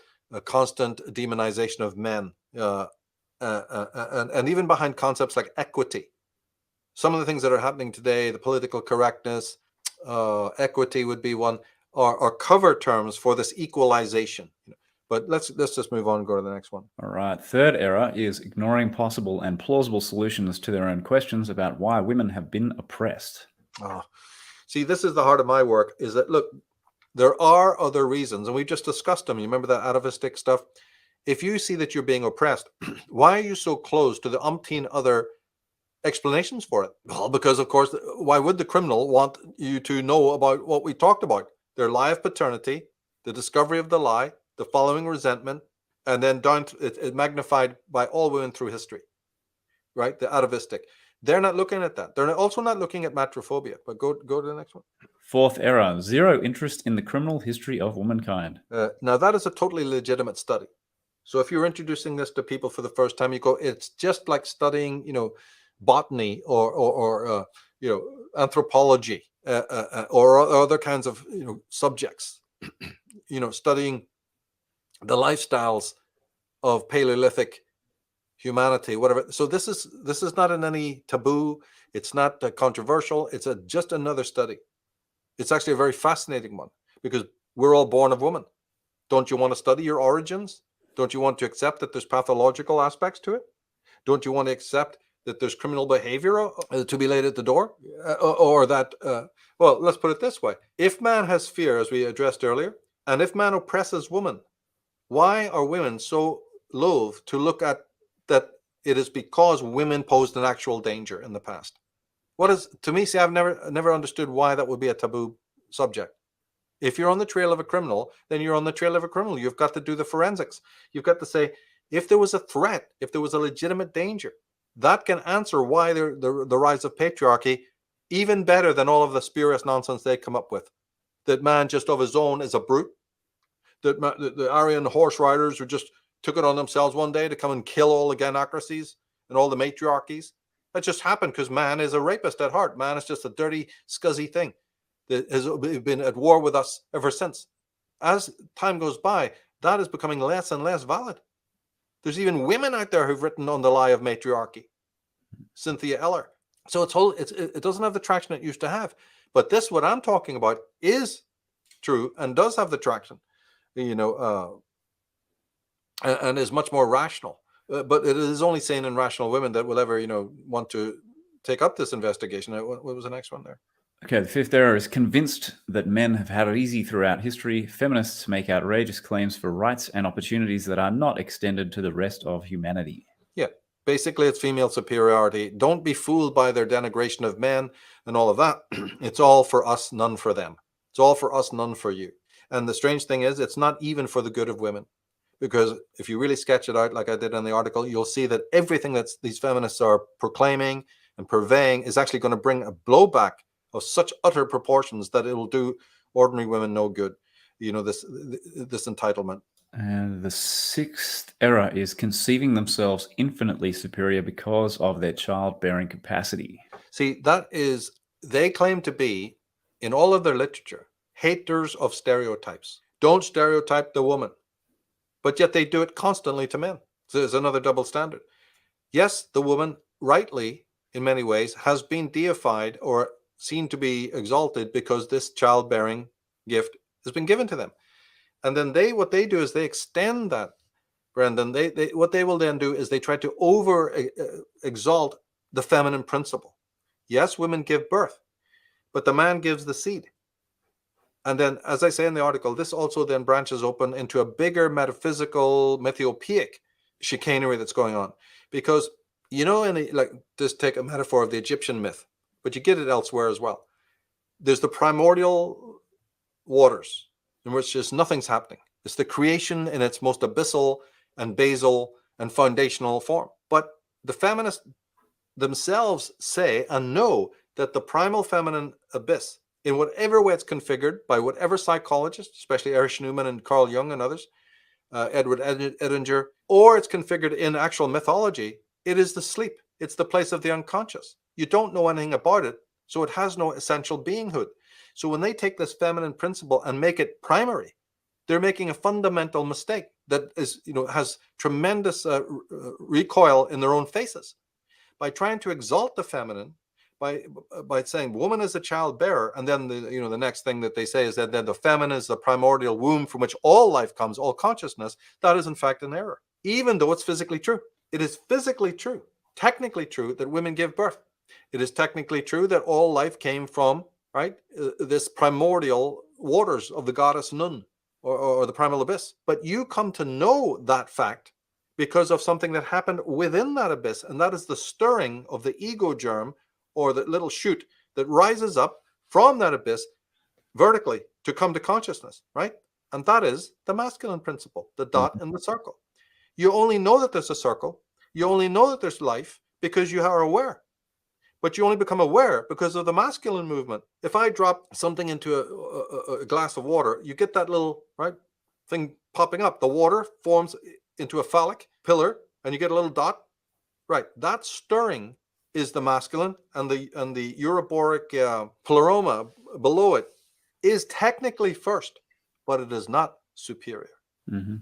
constant demonization of men, and even behind concepts like equity. Some of the things that are happening today, the political correctness, equity would be one, are cover terms for this equalization. But let's just move on and go to the next one. All right. Third error is ignoring possible and plausible solutions to their own questions about why women have been oppressed. See, this is the heart of my work, is that, look, there are other reasons, and we just discussed them. You remember that atavistic stuff? if you see that you're being oppressed, why are you so close to the umpteen other explanations for it? Well, because of course, why would the criminal want you to know about what we talked about? Their lie of paternity, the discovery of the lie, the following resentment, and then down to it magnified by all women through history, right? The atavistic. They're not looking at that. They're also not looking at matrophobia. But go to the next one. Fourth error, zero interest in the criminal history of womankind. Now, that is a totally legitimate study. So if you're introducing this to people for the first time, you go, it's just like studying, botany or anthropology or other kinds of subjects. Studying the lifestyles of Paleolithic humanity, whatever. So this is not in any taboo. It's not controversial. It's just another study. It's actually a very fascinating one because we're all born of woman. Don't you want to study your origins? Don't you want to accept that there's pathological aspects to it? Don't you want to accept that there's criminal behavior to be laid at the door? Or that, well, let's put it this way. If man has fear, as we addressed earlier, and if man oppresses woman, why are women so loath to look at that it is because women posed an actual danger in the past? What is, to me, see, I've never understood why that would be a taboo subject. If you're on the trail of a criminal, then you're on the trail of a criminal. You've got to do the forensics. You've got to say, if there was a threat, if there was a legitimate danger, that can answer why the rise of patriarchy even better than all of the spurious nonsense they come up with. That man just of his own is a brute. That the Aryan horse riders who just took it on themselves one day to come and kill all the gynocracies and all the matriarchies. That just happened because man is a rapist at heart. Man is just a dirty, scuzzy thing that has been at war with us ever since. As time goes by, that is becoming less and less valid. There's even women out there who've written on the lie of matriarchy. Cynthia Eller. So it doesn't have the traction it used to have. But this, what I'm talking about, is true and does have the traction, and is much more rational. But it is only sane and rational women that will ever, want to take up this investigation. What was the next one there? Okay, the fifth error is convinced that men have had it easy throughout history. Feminists make outrageous claims for rights and opportunities that are not extended to the rest of humanity. Yeah, basically it's female superiority. Don't be fooled by their denigration of men and all of that. It's all for us, none for them. It's all for us, none for you. And the strange thing is, it's not even for the good of women. Because if you really sketch it out, like I did in the article, you'll see that everything that these feminists are proclaiming and purveying is actually going to bring a blowback of such utter proportions that it will do ordinary women no good. This entitlement. And the sixth error is conceiving themselves infinitely superior because of their childbearing capacity. See, they claim to be, in all of their literature, haters of stereotypes. Don't stereotype the woman. But yet they do it constantly to men. So there's another double standard. Yes, the woman, rightly, in many ways, has been deified or seen to be exalted because this childbearing gift has been given to them. And then what they do is they extend that, Brendan. What they will then do is they try to exalt the feminine principle. Yes, women give birth, but the man gives the seed. And then, as I say in the article, this also then branches open into a bigger metaphysical, mythiopoeic chicanery that's going on. Because, just take a metaphor of the Egyptian myth, but you get it elsewhere as well. There's the primordial waters in which just nothing's happening. It's the creation in its most abyssal and basal and foundational form. But the feminists themselves say and know that the primal feminine abyss, in whatever way it's configured by whatever psychologist, especially Erich Neumann and Carl Jung and others, Edward Edinger, or it's configured in actual mythology, it is the sleep. It's the place of the unconscious. You don't know anything about it, so it has no essential beinghood. So when they take this feminine principle and make it primary, they're making a fundamental mistake that is, has tremendous recoil in their own faces. By trying to exalt the feminine, by saying woman is a child bearer, and then the next thing that they say is that then the feminine is the primordial womb from which all life comes, all consciousness. That is in fact an error, even though it's physically true. It is physically true, technically true that women give birth. It is technically true that all life came from this primordial waters of the goddess Nun. or the primal abyss. But you come to know that fact because of something that happened within that abyss, and that is the stirring of the ego germ, or the little shoot that rises up from that abyss vertically to come to consciousness, right? And that is the masculine principle, the dot in the circle. You only know that there's a circle, you only know that there's life because you are aware. But you only become aware because of the masculine movement. If I drop something into a glass of water, you get that little thing popping up. The water forms into a phallic pillar, and you get a little dot. Right, that stirring is the masculine, and the uroboric pleroma below it is technically first, but it is not superior. Mm-hmm.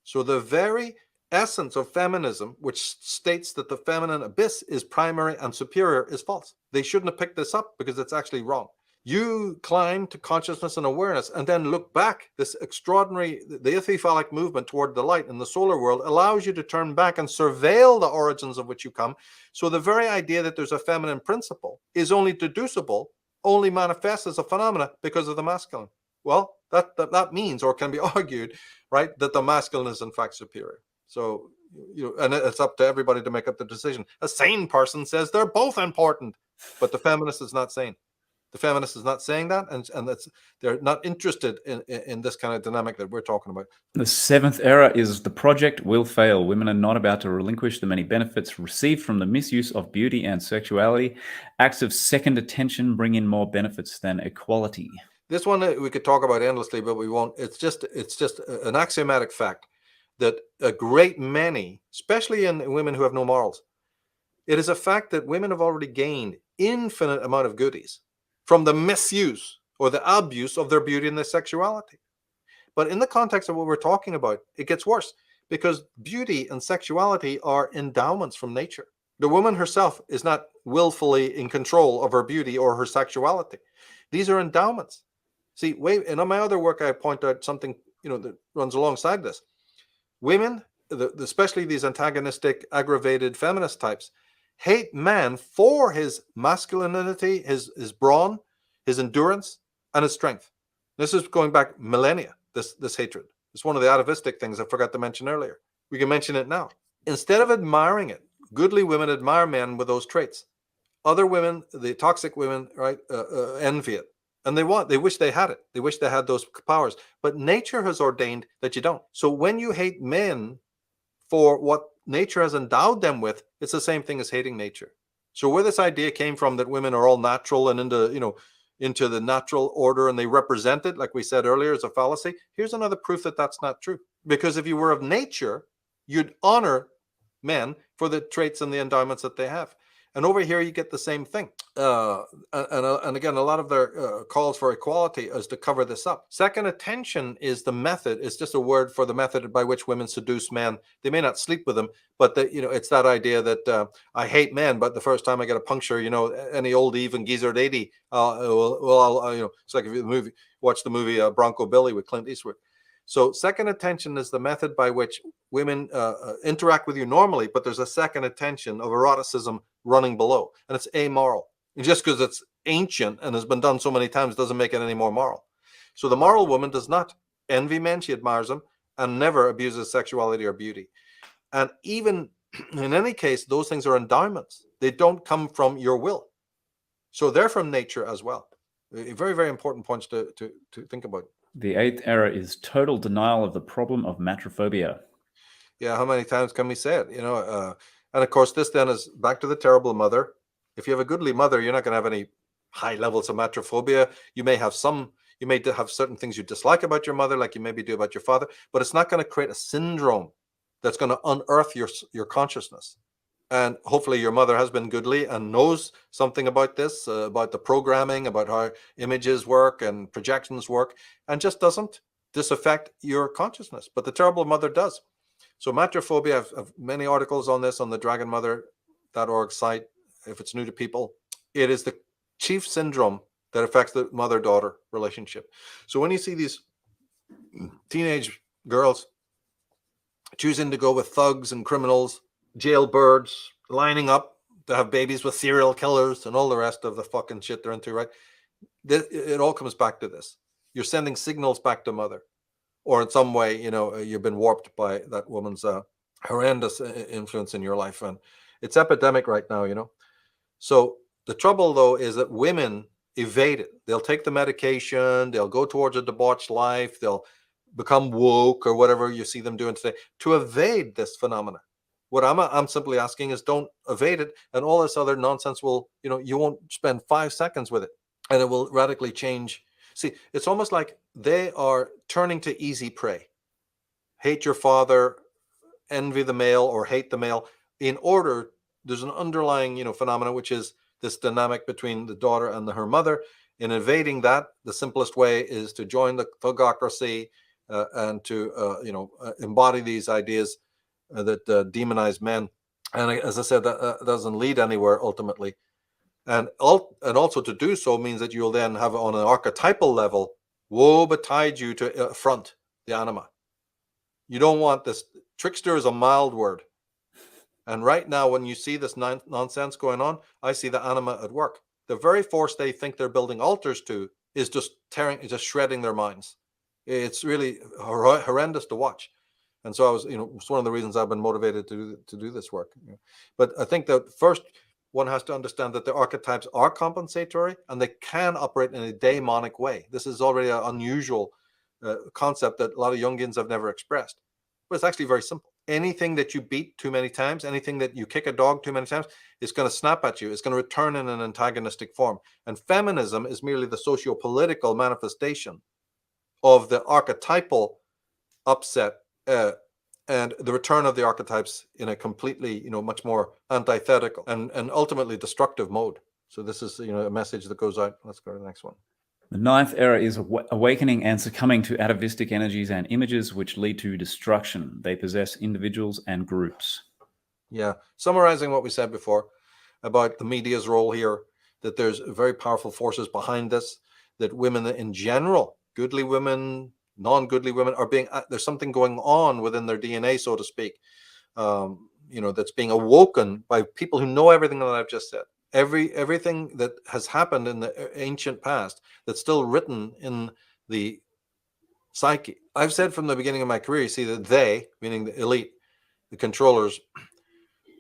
So the very essence of feminism, which states that the feminine abyss is primary and superior, is false. They shouldn't have picked this up because it's actually wrong. You climb to consciousness and awareness and then look back. This extraordinary, the ithiphallic movement toward the light in the solar world allows you to turn back and surveil the origins of which you come. So the very idea that there's a feminine principle is only deducible, only manifests as a phenomena because of the masculine. Well, that means, or can be argued, right, that the masculine is in fact superior. So, and it's up to everybody to make up the decision. A sane person says they're both important, but the feminist is not sane. The feminist is not saying that, and they're not interested in this kind of dynamic that we're talking about. The seventh error is the project will fail. Women are not about to relinquish the many benefits received from the misuse of beauty and sexuality. Acts of second attention bring in more benefits than equality. This one we could talk about endlessly, but we won't. It's just an axiomatic fact that a great many, especially in women who have no morals, it is a fact that women have already gained infinite amount of goodies from the misuse or the abuse of their beauty and their sexuality. But in the context of what we're talking about, it gets worse, because beauty and sexuality are endowments from nature. The woman herself is not willfully in control of her beauty or her sexuality. These are endowments. See, in my other work, I point out something that runs alongside this. Women, especially these antagonistic, aggravated feminist types, hate man for his masculinity, his brawn, his endurance, and his strength. This is going back millennia, this hatred. It's one of the atavistic things I forgot to mention earlier. We can mention it now. Instead of admiring it, goodly women admire men with those traits. Other women, the toxic women, right, envy it. And they wish they had it. They wish they had those powers. But nature has ordained that you don't. So when you hate men for what nature has endowed them with, it's the same thing as hating nature. So where this idea came from that women are all natural and into the natural order and they represent it, like we said earlier, is a fallacy. Here's another proof that that's not true. Because if you were of nature, you'd honor men for the traits and the endowments that they have. And over here, you get the same thing. And again, a lot of their calls for equality is to cover this up. Second attention is the method. It's just a word for the method by which women seduce men. They may not sleep with them, but it's that idea that I hate men, but the first time I get a puncture, any old Eve and geezer lady, it's like if you watch the movie Bronco Billy with Clint Eastwood. So second attention is the method by which women interact with you normally, but there's a second attention of eroticism running below, and it's amoral. And just because it's ancient and has been done so many times doesn't make it any more moral. So the moral woman does not envy men, she admires them, and never abuses sexuality or beauty. And even in any case, those things are endowments. They don't come from your will. So they're from nature as well. Very, very important points to think about. The eighth error is total denial of the problem of matrophobia. Yeah, how many times can we say it? And of course, this then is back to the terrible mother. If you have a goodly mother, you're not going to have any high levels of matrophobia. You may have certain things you dislike about your mother, like you maybe do about your father, but it's not going to create a syndrome that's going to unearth your consciousness. And hopefully your mother has been goodly and knows something about this, about the programming, about how images work and projections work, and just doesn't disaffect your consciousness. But the terrible mother does. So matrophobia, I've many articles on this on the dragonmother.org site. If it's new to people, it is the chief syndrome that affects the mother-daughter relationship. So when you see these teenage girls choosing to go with thugs and criminals, jailbirds, lining up to have babies with serial killers and all the rest of the fucking shit they're into, right? It all comes back to this. You're sending signals back to mother. or in some way, you've been warped by that woman's horrendous influence in your life. And it's epidemic right now. So the trouble, though, is that women evade it. They'll take the medication, they'll go towards a debauched life, they'll become woke or whatever you see them doing today to evade this phenomena. What I'm simply asking is, don't evade it, and all this other nonsense will, you won't spend 5 seconds with it, and it will radically change. See, it's almost like they are turning to easy prey. Hate your father, envy the male, or hate the male. There's an underlying, phenomena, which is this dynamic between the daughter and her mother. In evading that, the simplest way is to join the thugocracy and to, embody these ideas that demonize men. And as I said, that doesn't lead anywhere ultimately. And also to do so means that you'll then have, on an archetypal level, woe betide you to affront the anima. You don't want this. Trickster is a mild word. And right now, when you see this nonsense going on, I see the anima at work. The very force they think they're building altars to is just shredding their minds. It's really horrendous to watch. And so it's one of the reasons I've been motivated to do this work. But I think that first one has to understand that the archetypes are compensatory and they can operate in a daemonic way. This is already an unusual concept that a lot of Jungians have never expressed. But it's actually very simple. Anything that you beat too many times, anything that you kick a dog too many times, is going to snap at you. It's going to return in an antagonistic form. And feminism is merely the socio-political manifestation of the archetypal upset and the return of the archetypes in a completely, much more antithetical and ultimately destructive mode. So this is, a message that goes out. Let's go to the next one. The ninth era is awakening and succumbing to atavistic energies and images which lead to destruction. They possess individuals and groups. Yeah. Summarizing what we said before about the media's role here, that there's very powerful forces behind this, that women in general, goodly women, non-goodly women, there's something going on within their DNA, so to speak, that's being awoken by people who know everything that I've just said. Everything that has happened in the ancient past that's still written in the psyche. I've said from the beginning of my career, you see, that they, meaning the elite, the controllers,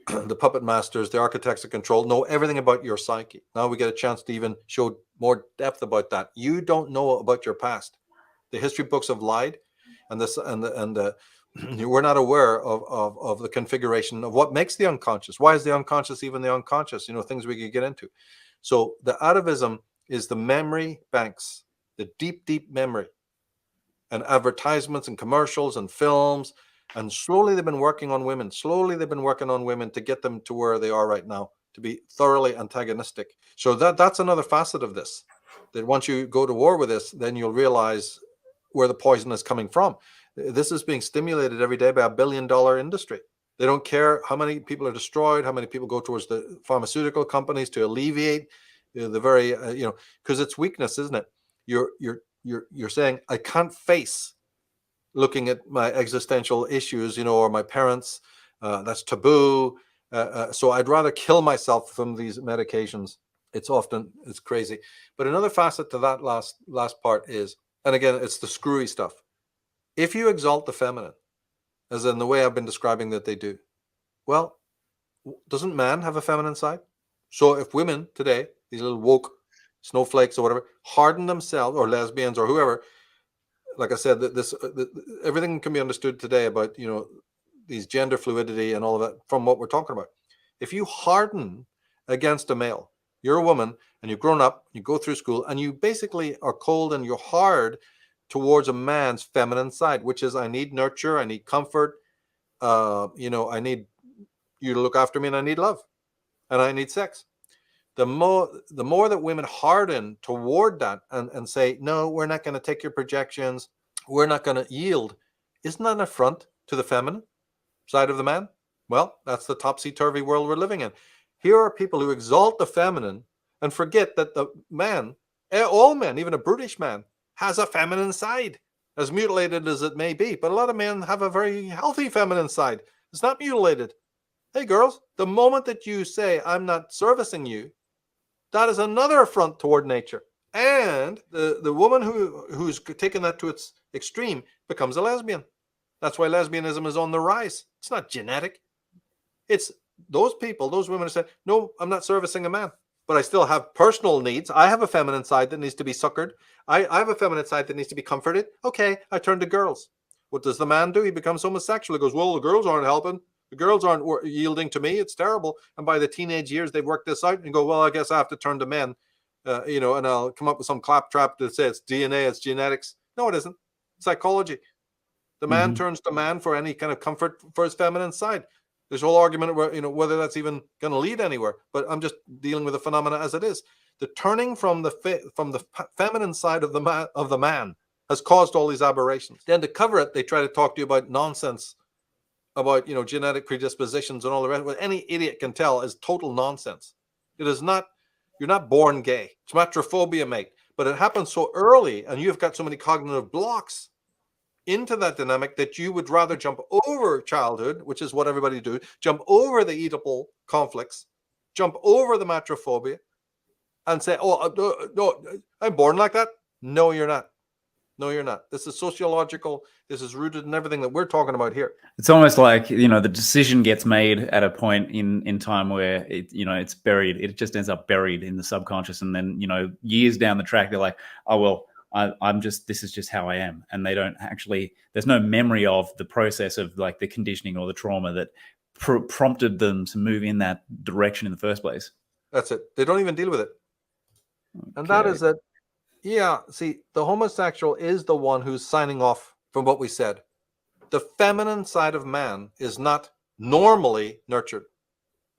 the puppet masters, the architects of control, know everything about your psyche. Now we get a chance to even show more depth about that. You don't know about your past. The history books have lied, and we're not aware of the configuration of what makes the unconscious. Why is the unconscious even the unconscious? Things we could get into. So the atavism is the memory banks, the deep, deep memory, and advertisements and commercials and films. And slowly they've been working on women. Slowly they've been working on women to get them to where they are right now, to be thoroughly antagonistic. So that's another facet of this, that once you go to war with this, then you'll realize where the poison is coming from. This is being stimulated every day by $1 billion industry. They don't care how many people are destroyed, how many people go towards the pharmaceutical companies to alleviate the very, because it's weakness, isn't it? You're saying, I can't face looking at my existential issues, or my parents. That's taboo. So I'd rather kill myself from these medications. It's crazy. But another facet to that last part is, and again, it's the screwy stuff. If you exalt the feminine, as in the way I've been describing that they do, well, doesn't man have a feminine side? So if women today, these little woke snowflakes or whatever, harden themselves, or lesbians or whoever, like I said, everything can be understood today about, these gender fluidity and all of that from what we're talking about. If you harden against a male, you're a woman and you've grown up, you go through school, and you basically are cold and you're hard towards a man's feminine side, which is, I need nurture, I need comfort, I need you to look after me, and I need love, and I need sex. The more that women harden toward that and say, no, we're not going to take your projections, we're not going to yield, isn't that an affront to the feminine side of the man? Well, that's the topsy-turvy world we're living in. Here are people who exalt the feminine and forget that the man, all men, even a brutish man, has a feminine side, as mutilated as it may be. But a lot of men have a very healthy feminine side. It's not mutilated. Hey, girls, the moment that you say, I'm not servicing you, that is another affront toward nature. And the woman who's taken that to its extreme becomes a lesbian. That's why lesbianism is on the rise. It's not genetic. It's those people, those women who say, no, I'm not servicing a man, but I still have personal needs. I have a feminine side that needs to be succored. I have a feminine side that needs to be comforted. Okay, I turn to girls. What does the man do? He becomes homosexual. He goes, well, the girls aren't helping. The girls aren't yielding to me. It's terrible. And by the teenage years, they've worked this out and go, well, I guess I have to turn to men, and I'll come up with some claptrap to say it's DNA, it's genetics. No, it isn't. It's psychology. The man turns to man for any kind of comfort for his feminine side. There's a whole argument where, whether that's even going to lead anywhere. But I'm just dealing with the phenomena as it is. The turning from the feminine side of the man has caused all these aberrations. Then to cover it, they try to talk to you about nonsense, about genetic predispositions and all the rest. What any idiot can tell is total nonsense. It is not. You're not born gay. It's matrophobia, mate. But it happens so early, and you've got so many cognitive blocks into that dynamic that you would rather jump over childhood, which is what everybody do, jump over the Oedipal conflicts, jump over the matrophobia, and say, oh, no, I'm born like that. No, you're not. No, you're not. This is sociological. This is rooted in everything that we're talking about here. It's almost like, the decision gets made at a point in time where it's buried. It just ends up buried in the subconscious. And then, years down the track, they're like, oh, well, this is just how I am. And they don't actually, there's no memory of the process of like the conditioning or the trauma that prompted them to move in that direction in the first place. That's it. They don't even deal with it. Okay. And that is it. Yeah. See, the homosexual is the one who's signing off from what we said. The feminine side of man is not normally nurtured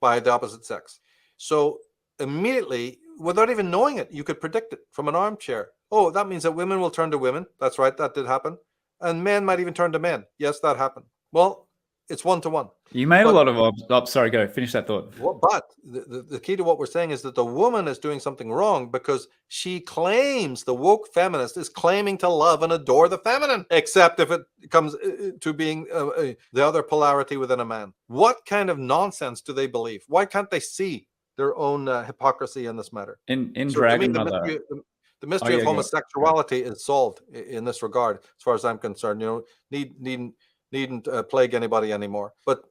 by the opposite sex. So immediately, without even knowing it, you could predict it from an armchair. Oh, that means that women will turn to women. That's right. That did happen. And men might even turn to men. Yes, that happened. Well, it's 1-to-1. You made a lot of... sorry, go. Finish that thought. But the key to what we're saying is that the woman is doing something wrong because she claims, the woke feminist is claiming to love and adore the feminine, except if it comes to being the other polarity within a man. What kind of nonsense do they believe? Why can't they see their own hypocrisy in this matter? In Dragon Mother... The mystery of homosexuality is solved in this regard, as far as I'm concerned. Needn't plague anybody anymore. But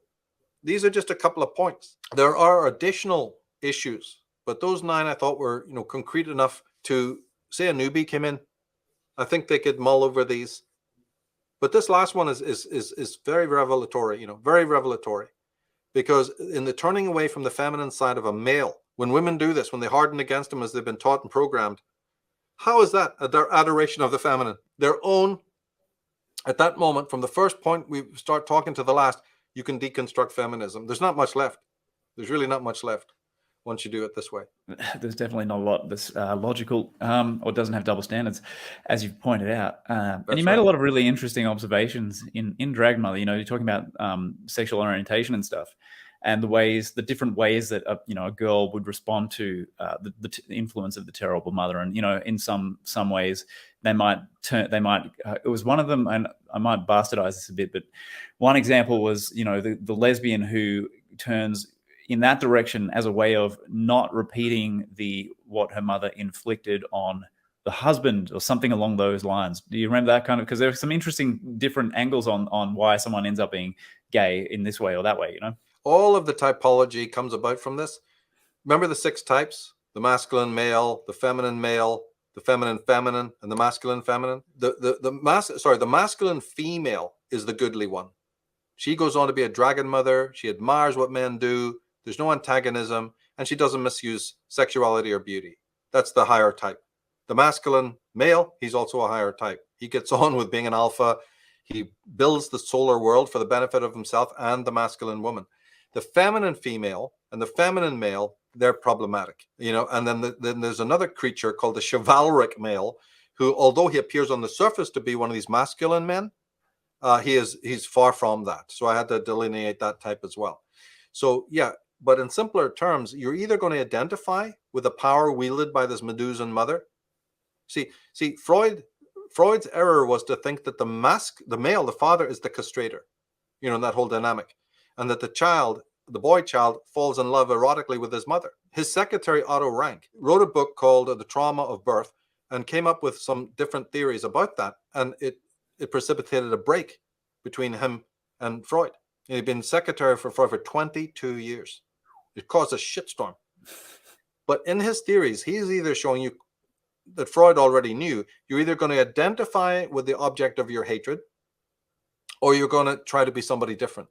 these are just a couple of points. There are additional issues, but those 9 I thought were concrete enough to say a newbie came in. I think they could mull over these. But this last one is very revelatory. Very revelatory, because in the turning away from the feminine side of a male, when women do this, when they harden against them as they've been taught and programmed. How is that their adoration of the feminine? Their own, at that moment, from the first point we start talking to the last, you can deconstruct feminism. There's not much left. There's really not much left once you do it this way. There's definitely not a lot that's logical or doesn't have double standards, as you've pointed out. And you made a lot of really interesting observations in Dragon Mother. You're talking about sexual orientation and stuff. And the different ways that a girl would respond to the influence of the terrible mother, and in some ways they might it was one of them, and I might bastardize this a bit, but one example was the lesbian who turns in that direction as a way of not repeating what her mother inflicted on the husband or something along those lines. Do you remember that kind of? Because there are some interesting different angles on why someone ends up being gay in this way or that way. All of the typology comes about from this. Remember the 6 types: the masculine male, the feminine male, the feminine feminine, and the masculine feminine. The masculine female is the goodly one. She goes on to be a dragon mother. She admires what men do. There's no antagonism, and she doesn't misuse sexuality or beauty. That's the higher type. The masculine male, he's also a higher type. He gets on with being an alpha. He builds the solar world for the benefit of himself and the masculine woman. The feminine female and the feminine male, they're problematic, and then there's another creature called the chivalric male, who, although he appears on the surface to be one of these masculine men, he's far from that. So I had to delineate that type as well. So yeah, but in simpler terms, you're either going to identify with the power wielded by this Medusan mother. See, Freud's error was to think that the male, the father, is the castrator, that whole dynamic. And that the boy child, falls in love erotically with his mother. His secretary, Otto Rank, wrote a book called The Trauma of Birth, and came up with some different theories about that. And it precipitated a break between him and Freud. He'd been secretary for Freud for 22 years. It caused a shitstorm. But in his theories, he's either showing you that Freud already knew you're either going to identify with the object of your hatred, or you're going to try to be somebody different.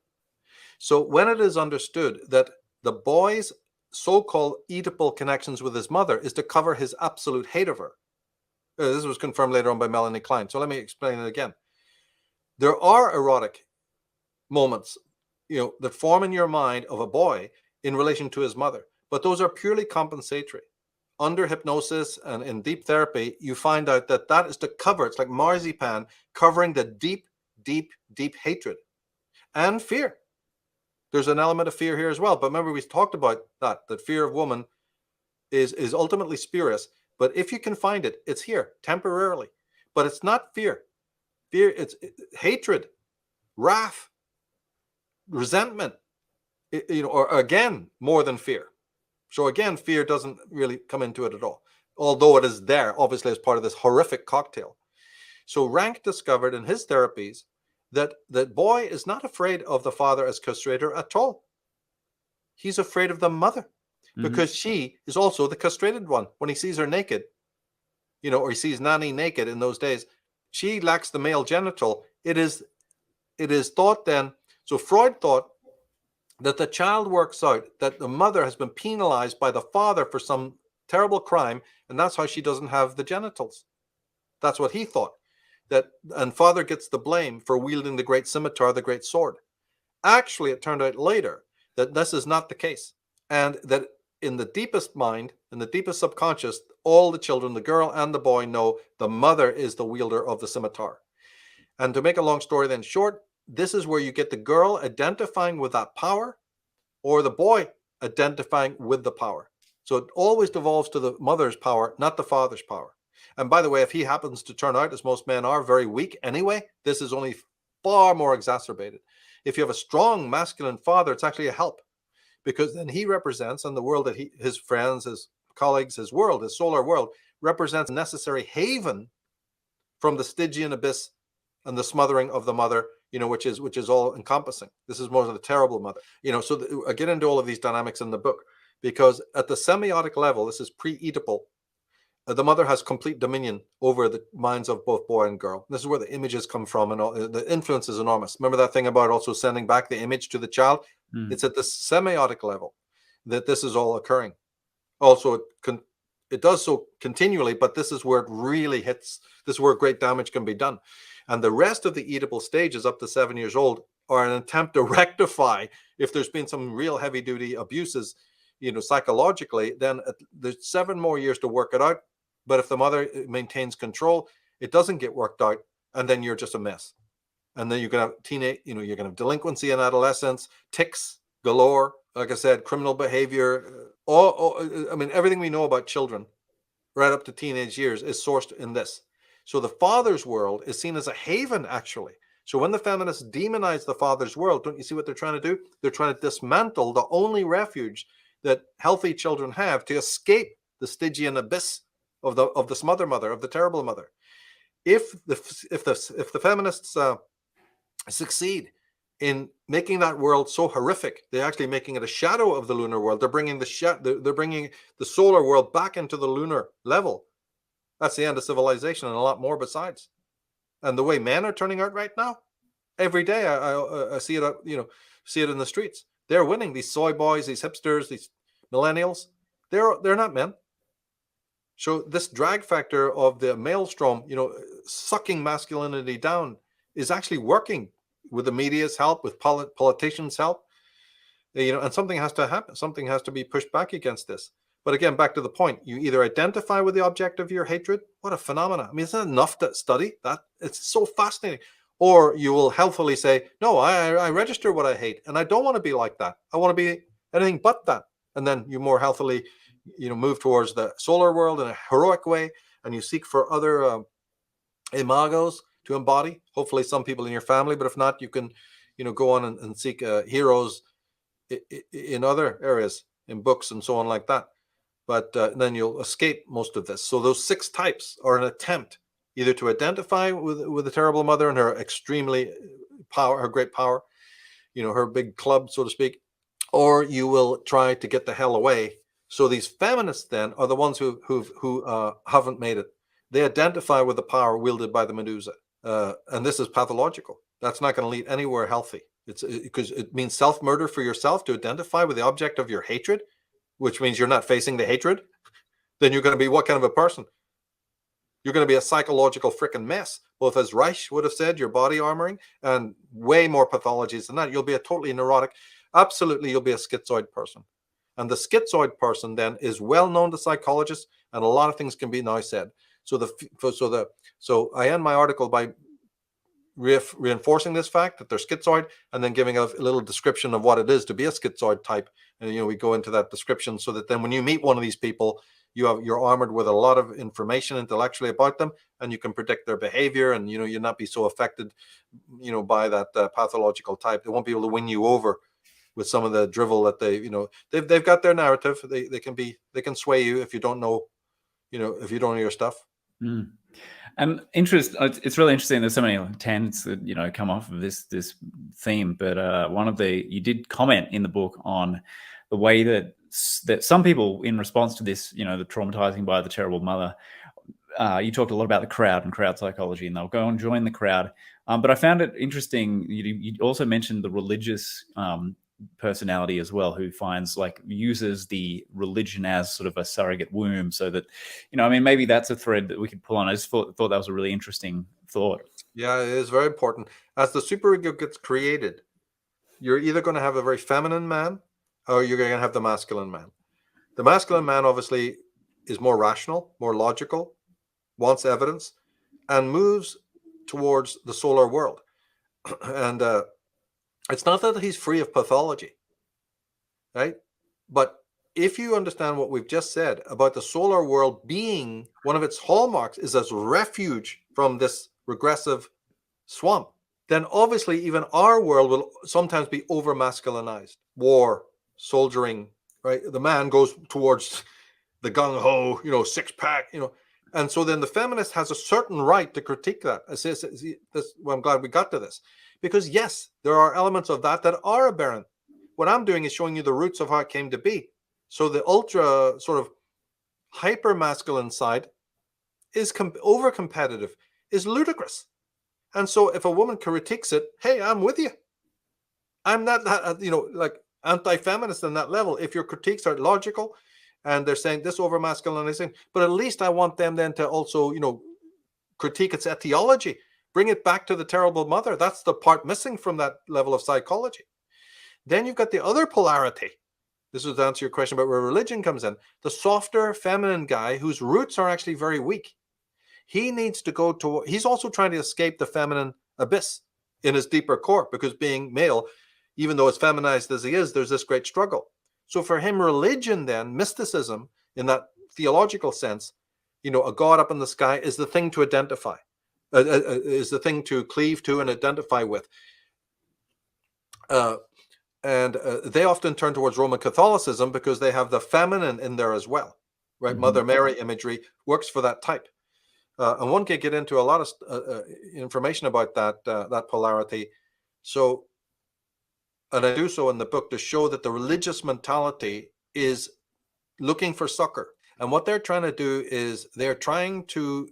So when it is understood that the boy's so-called Oedipal connections with his mother is to cover his absolute hate of her, this was confirmed later on by Melanie Klein. So let me explain it again. There are erotic moments, that form in your mind of a boy in relation to his mother, but those are purely compensatory. Under hypnosis and in deep therapy, you find out that that is to cover, it's like marzipan covering the deep, deep, deep hatred and fear. There's an element of fear here as well. But remember, we talked about that fear of woman is ultimately spurious. But if you can find it, it's here temporarily. But it's not fear. Fear, it's hatred, wrath, resentment, or again, more than fear. So again, fear doesn't really come into it at all, although it is there, obviously, as part of this horrific cocktail. So Rank discovered in his therapies that the boy is not afraid of the father as castrator at all. He's afraid of the mother, because she is also the castrated one. When he sees her naked, or he sees Nanny naked in those days, she lacks the male genital. It is thought then, so Freud thought that the child works out that the mother has been penalized by the father for some terrible crime, and that's how she doesn't have the genitals. That's what he thought. And father gets the blame for wielding the great scimitar, the great sword. Actually, it turned out later that this is not the case, and that in the deepest mind, in the deepest subconscious, all the children, the girl and the boy, know the mother is the wielder of the scimitar. And to make a long story then short, this is where you get the girl identifying with that power, or the boy identifying with the power. So it always devolves to the mother's power, not the father's power. And by the way, if he happens to turn out, as most men are, very weak anyway, this is only far more exacerbated. If you have a strong masculine father, it's actually a help, because then he represents, in the world that his friends, his colleagues, his world, his solar world, represents a necessary haven from the Stygian abyss and the smothering of the mother, which is all encompassing. This is more of the terrible mother, so I get into all of these dynamics in the book, because at the semiotic level, this is pre-Oedipal, the mother has complete dominion over the minds of both boy and girl. This is where the images come from, and all, the influence is enormous. Remember that thing about also sending back the image to the child? It's at the semiotic level that this is all occurring. Also, it does so continually, but this is where it really hits. This is where great damage can be done. And the rest of the Oedipal stages up to 7 years old are an attempt to rectify if there's been some real heavy-duty abuses, psychologically. Then there's 7 more years to work it out. But if the mother maintains control, it doesn't get worked out, and then you're just a mess. And then you're going to have teenage, you're going to have delinquency in adolescence, tics galore, like I said, criminal behavior. Everything we know about children right up to teenage years is sourced in this. So the father's world is seen as a haven, actually. So when the feminists demonize the father's world, don't you see what they're trying to do? They're trying to dismantle the only refuge that healthy children have to escape the Stygian abyss of the smother mother, of the terrible mother. If the feminists succeed in making that world so horrific, they're actually making it a shadow of the lunar world. They're bringing the solar world back into the lunar level. That's the end of civilization, and a lot more besides. And the way men are turning out right now, every day I see it. See it in the streets. They're winning. These soy boys, these hipsters, these millennials. They're not men. So this drag factor of the maelstrom, sucking masculinity down, is actually working with the media's help, with politicians' help. And something has to happen. Something has to be pushed back against this. But again, back to the point, you either identify with the object of your hatred. What a phenomenon. Isn't it enough to study that? It's so fascinating. Or you will healthily say, no, I register what I hate, and I don't want to be like that. I want to be anything but that. And then you more healthily move towards the solar world in a heroic way, and you seek for other imagos to embody. Hopefully some people in your family, but if not, you can go on and seek heroes in other areas, in books and so on like that. but then you'll escape most of this. So those 6 types are an attempt either to identify with the terrible mother and her extremely her great power, her big club, so to speak, or you will try to get the hell away. So these feminists then are the ones who haven't made it. They identify with the power wielded by the Medusa, and this is pathological. That's not going to lead anywhere healthy. It's because it means self-murder for yourself to identify with the object of your hatred, which means you're not facing the hatred. Then you're going to be what kind of a person? You're going to be a psychological freaking mess. Both as Reich would have said, your body armoring, and way more pathologies than that. You'll be a totally neurotic. Absolutely, you'll be a schizoid person. And the schizoid person then is well known to psychologists, and a lot of things can be now said. So I end my article by reinforcing this fact that they're schizoid, and then giving a little description of what it is to be a schizoid type. And we go into that description so that then when you meet one of these people, you're armored with a lot of information intellectually about them, and you can predict their behavior, and you'll not be so affected by that pathological type. They won't be able to win you over with some of the drivel that they've got their narrative. They can sway you if you don't know if you don't know your stuff. And it's really interesting. There's so many tangents that come off of this theme, but you did comment in the book on the way that some people, in response to this, the traumatizing by the terrible mother, you talked a lot about the crowd and crowd psychology, and they'll go and join the crowd. But I found it interesting. You also mentioned the religious personality as well, who uses the religion as sort of a surrogate womb, so that maybe that's a thread that we could pull on. I just thought that was a really interesting thought. Yeah, it is very important. As the superego gets created, you're either going to have a very feminine man, or you're going to have the masculine man. The masculine man obviously is more rational, more logical, wants evidence, and moves towards the solar world. And it's not that he's free of pathology, right? But if you understand what we've just said about the solar world being one of its hallmarks is as refuge from this regressive swamp, then obviously even our world will sometimes be over masculinized. War, soldiering, right? The man goes towards the gung-ho, 6-pack, and so then the feminist has a certain right to critique that. I'm glad we got to this. Because yes, there are elements of that are aberrant. What I'm doing is showing you the roots of how it came to be. So the ultra sort of hyper masculine side is over competitive, is ludicrous. And so if a woman critiques it, hey, I'm with you. I'm not like anti-feminist on that level. If your critiques are logical and they're saying this over masculinizing, but at least I want them then to also, critique its etiology. Bring it back to the terrible mother. That's the part missing from that level of psychology. Then you've got the other polarity. This is to answer your question about where religion comes in. The softer, feminine guy whose roots are actually very weak. He needs to he's also trying to escape the feminine abyss in his deeper core, because being male, even though as feminized as he is, there's this great struggle. So for him, religion then, mysticism in that theological sense, a God up in the sky is the thing to identify. Is the thing to cleave to and identify with. And they often turn towards Roman Catholicism because they have the feminine in there as well, right? Mm-hmm. Mother Mary imagery works for that type. And one can get into a lot of information about that polarity. So, and I do so in the book to show that the religious mentality is looking for succor. And what they're trying to do is they're trying to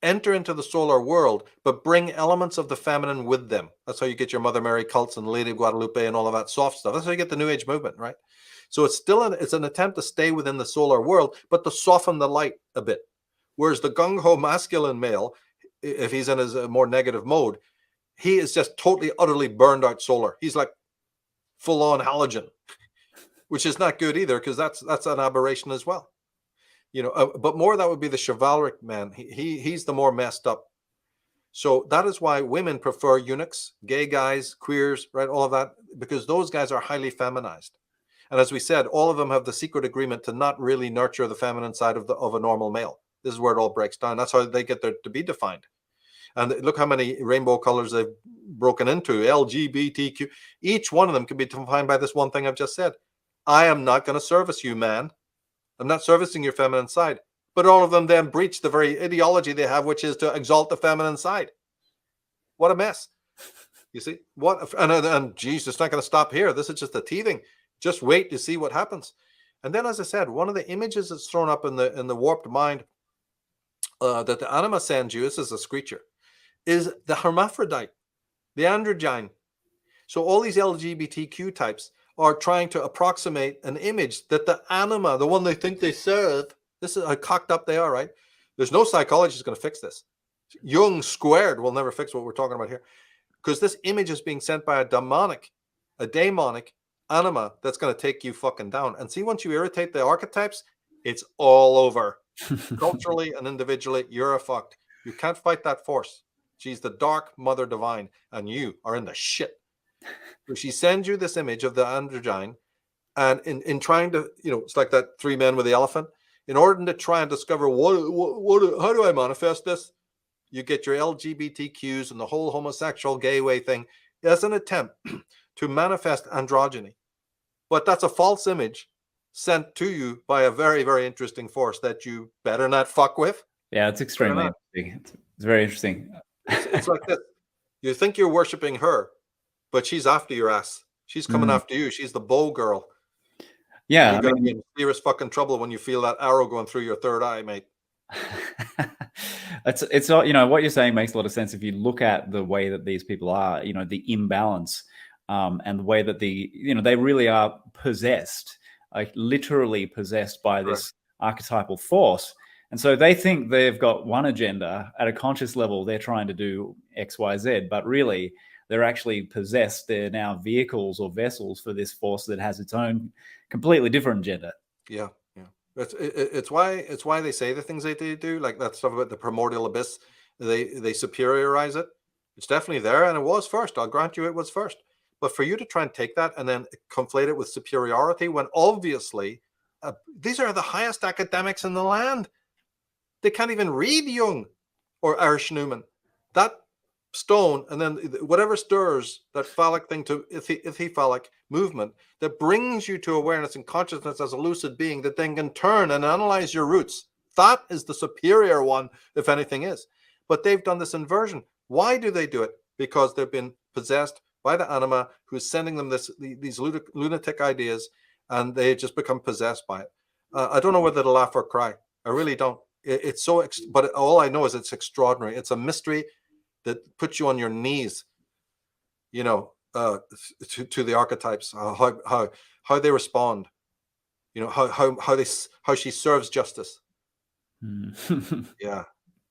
enter into the solar world, but bring elements of the feminine with them. That's how you get your Mother Mary cults and Lady of Guadalupe and all of that soft stuff. That's how you get the New Age movement, right? So it's still it's an attempt to stay within the solar world, but to soften the light a bit. Whereas the gung-ho masculine male, if he's in his more negative mode, he is just totally, utterly burned out solar. He's like full-on halogen, which is not good either, because that's an aberration as well. But more that would be the chivalric man. He's the more messed up. So that is why women prefer eunuchs, gay guys, queers, right? All of that, because those guys are highly feminized. And as we said, all of them have the secret agreement to not really nurture the feminine side of a normal male. This is where it all breaks down. That's how they get there to be defined. And look how many rainbow colors they've broken into, LGBTQ. Each one of them can be defined by this one thing I've just said. I am not going to service you, man. I'm not servicing your feminine side. But all of them then breach the very ideology they have, which is to exalt the feminine side. What a mess. You see? And geez, it's not going to stop here. This is just a teething. Just wait to see what happens. And then, as I said, one of the images that's thrown up in the warped mind that the anima sends you, this is a screecher, is the hermaphrodite, the androgyne. So all these LGBTQ types are trying to approximate an image that the anima, the one they think they serve, this is how cocked up they are, right? There's no psychologist going to fix this. Jung squared will never fix what we're talking about here, because this image is being sent by a daemonic anima that's going to take you fucking down. And see, once you irritate the archetypes, it's all over. Culturally and individually, you're a fucked. You can't fight that force. She's the dark mother divine, and you are in the shit. So she sends you this image of the androgyne, and in trying to, it's like that three men with the elephant. In order to try and discover how do I manifest this, you get your LGBTQs and the whole homosexual gay way thing as an attempt to manifest androgyny. But that's a false image sent to you by a very, very interesting force that you better not fuck with. Yeah, it's extremely interesting. It's very interesting. It's like this. You think you're worshiping her, but she's after your ass. She's coming after you. She's the bow girl. Yeah. You're going to be in serious fucking trouble when you feel that arrow going through your third eye, mate. It's what you're saying makes a lot of sense if you look at the way that these people are, the imbalance, and the way that they really are possessed, like literally possessed by this archetypal force. And so they think they've got one agenda at a conscious level. They're trying to do X, Y, Z, but really they're actually possessed. They're now vehicles or vessels for this force that has its own completely different agenda. Yeah. It's why they say the things they do, like that stuff about the primordial abyss. They superiorize it. It's definitely there, and it was first. I'll grant you it was first. But for you to try and take that and then conflate it with superiority, when obviously these are the highest academics in the land, they can't even read Jung or Erich Neumann. That stone, and then whatever stirs that phallic thing to iphy-phallic movement that brings you to awareness and consciousness as a lucid being that then can turn and analyze your roots. That is the superior one, if anything is. But they've done this inversion. Why do they do it? Because they've been possessed by the anima who's sending them these lunatic ideas, and they just become possessed by it. I don't know whether to laugh or cry. I really don't. It's so, but all I know is it's extraordinary. It's a mystery that puts you on your knees, to the archetypes, how they respond, how she serves justice. Yeah,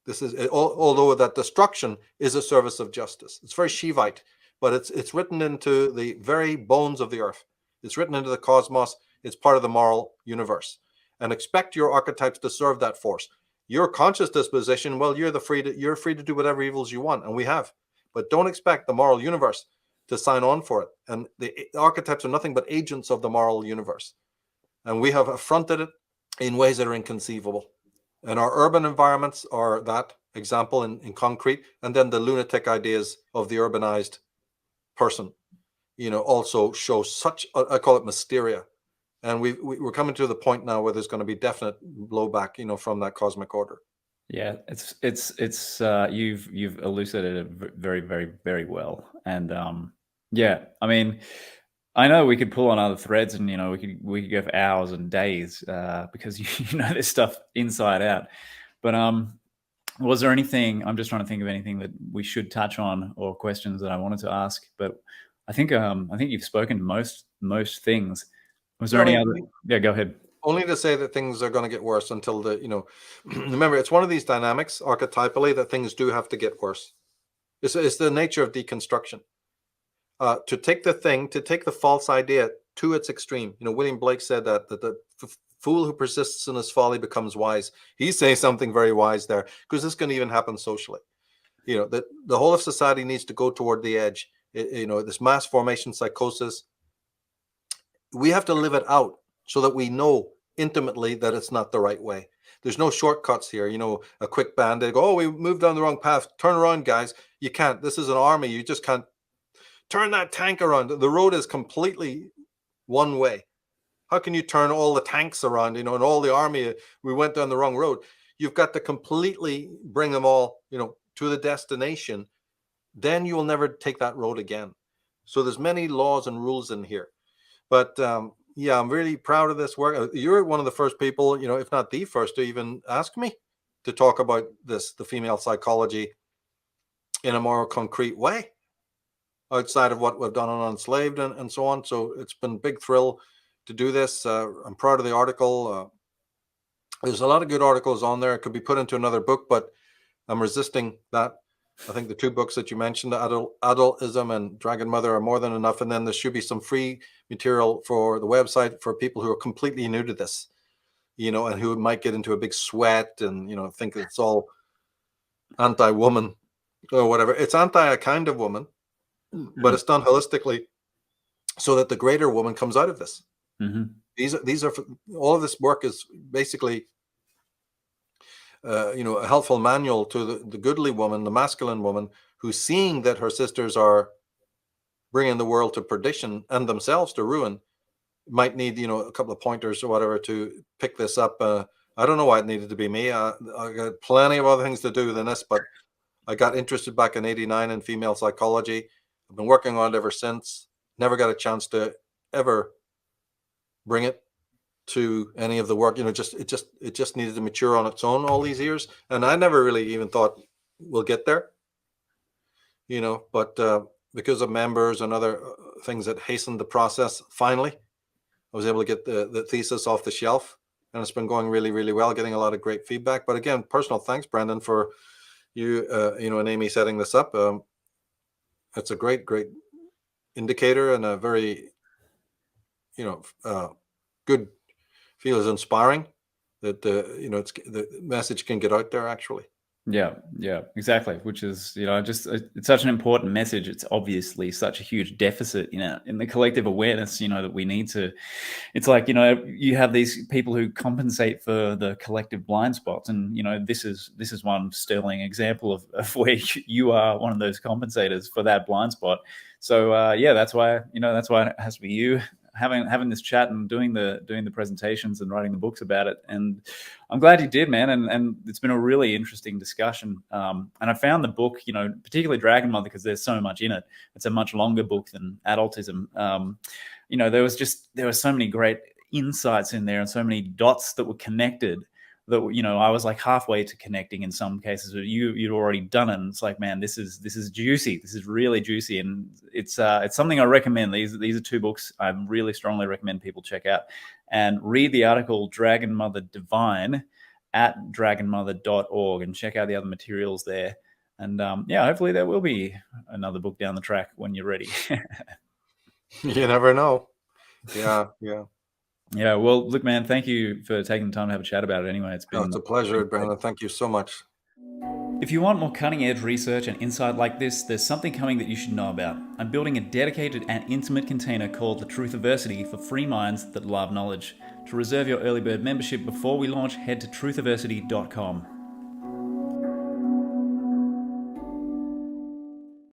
this is although that destruction is a service of justice. It's very Shivite, but it's written into the very bones of the earth. It's written into the cosmos. It's part of the moral universe, and expect your archetypes to serve that force. Your conscious disposition, well, you're free to do whatever evils you want, and we have. But don't expect the moral universe to sign on for it. And the archetypes are nothing but agents of the moral universe. And we have affronted it in ways that are inconceivable. And our urban environments are that example in concrete. And then the lunatic ideas of the urbanized person, also show such, I call it mysteria. And we're coming to the point now where there's going to be definite blowback, from that cosmic order. Yeah, it's you've elucidated it very, very, very well. And yeah, I mean, I know we could pull on other threads, and we could go for hours and days because you know this stuff inside out. But was there anything? I'm just trying to think of anything that we should touch on or questions that I wanted to ask. But I think you've spoken to most things. Was there any other? Yeah, go ahead. Only to say that things are going to get worse until remember, it's one of these dynamics archetypally that things do have to get worse. It's the nature of deconstruction. To take the false idea to its extreme. William Blake said that the fool who persists in his folly becomes wise. He's saying something very wise there, because this can even happen socially. That the whole of society needs to go toward the edge. This mass formation psychosis. We have to live it out so that we know intimately that it's not the right way. There's no shortcuts here. A quick band-aid, go, oh, we moved down the wrong path. Turn around, guys. You can't. This is an army. You just can't turn that tank around. The road is completely one way. How can you turn all the tanks around, and all the army? We went down the wrong road. You've got to completely bring them all, to the destination. Then you will never take that road again. So there's many laws and rules in here. But yeah, I'm really proud of this work. You're one of the first people, if not the first, to even ask me to talk about this, the female psychology, in a more concrete way, outside of what we've done on Enslaved and so on. So it's been a big thrill to do this. I'm proud of the article. There's a lot of good articles on there. It could be put into another book, but I'm resisting that. I think the two books that you mentioned, Adultism and Dragon Mother, are more than enough. And then there should be some free material for the website for people who are completely new to this, and who might get into a big sweat and, think it's all anti-woman or whatever. It's anti a kind of woman, but it's done holistically so that the greater woman comes out of this. Mm-hmm. These are all of this work is basically a helpful manual to the goodly woman, the masculine woman, who's seeing that her sisters are bringing the world to perdition and themselves to ruin. Might need, a couple of pointers or whatever to pick this up. I don't know why it needed to be me. I got plenty of other things to do than this, but I got interested back in '89 in female psychology. I've been working on it ever since. Never got a chance to ever bring it to any of the work. It just needed to mature on its own all these years, and I never really even thought we'll get there. But because of members and other things that hastened the process, finally I was able to get the thesis off the shelf, and it's been going really, really well, getting a lot of great feedback. But again, personal thanks, Brendan, for you, and Amy setting this up. It's a great indicator and a very, good, feels inspiring that the message can get out there actually. Yeah, exactly. Which is, just it's such an important message. It's obviously such a huge deficit in the collective awareness, that we need to. It's like, you have these people who compensate for the collective blind spots, and this is one sterling example of where you are one of those compensators for that blind spot. So yeah, that's why it has to be you having this chat and doing the presentations and writing the books about it. And I'm glad you did, man. And it's been a really interesting discussion. And I found the book, particularly Dragon Mother, because there's so much in it. It's a much longer book than Adultism. There were so many great insights in there and so many dots that were connected that, I was like halfway to connecting in some cases, but you'd already done it. And it's like, man, this is juicy. This is really juicy. And it's something I recommend. These are two books I really strongly recommend people check out, and read the article Dragon Mother Divine at dragonmother.org and check out the other materials there. And yeah, hopefully there will be another book down the track when you're ready. You never know. Yeah. Yeah, well, look, man, thank you for taking the time to have a chat about it anyway. It's a pleasure, Brandon. Thank you so much. If you want more cutting-edge research and insight like this, there's something coming that you should know about. I'm building a dedicated and intimate container called the Truthiversity for free minds that love knowledge. To reserve your early bird membership before we launch, head to truthiversity.com.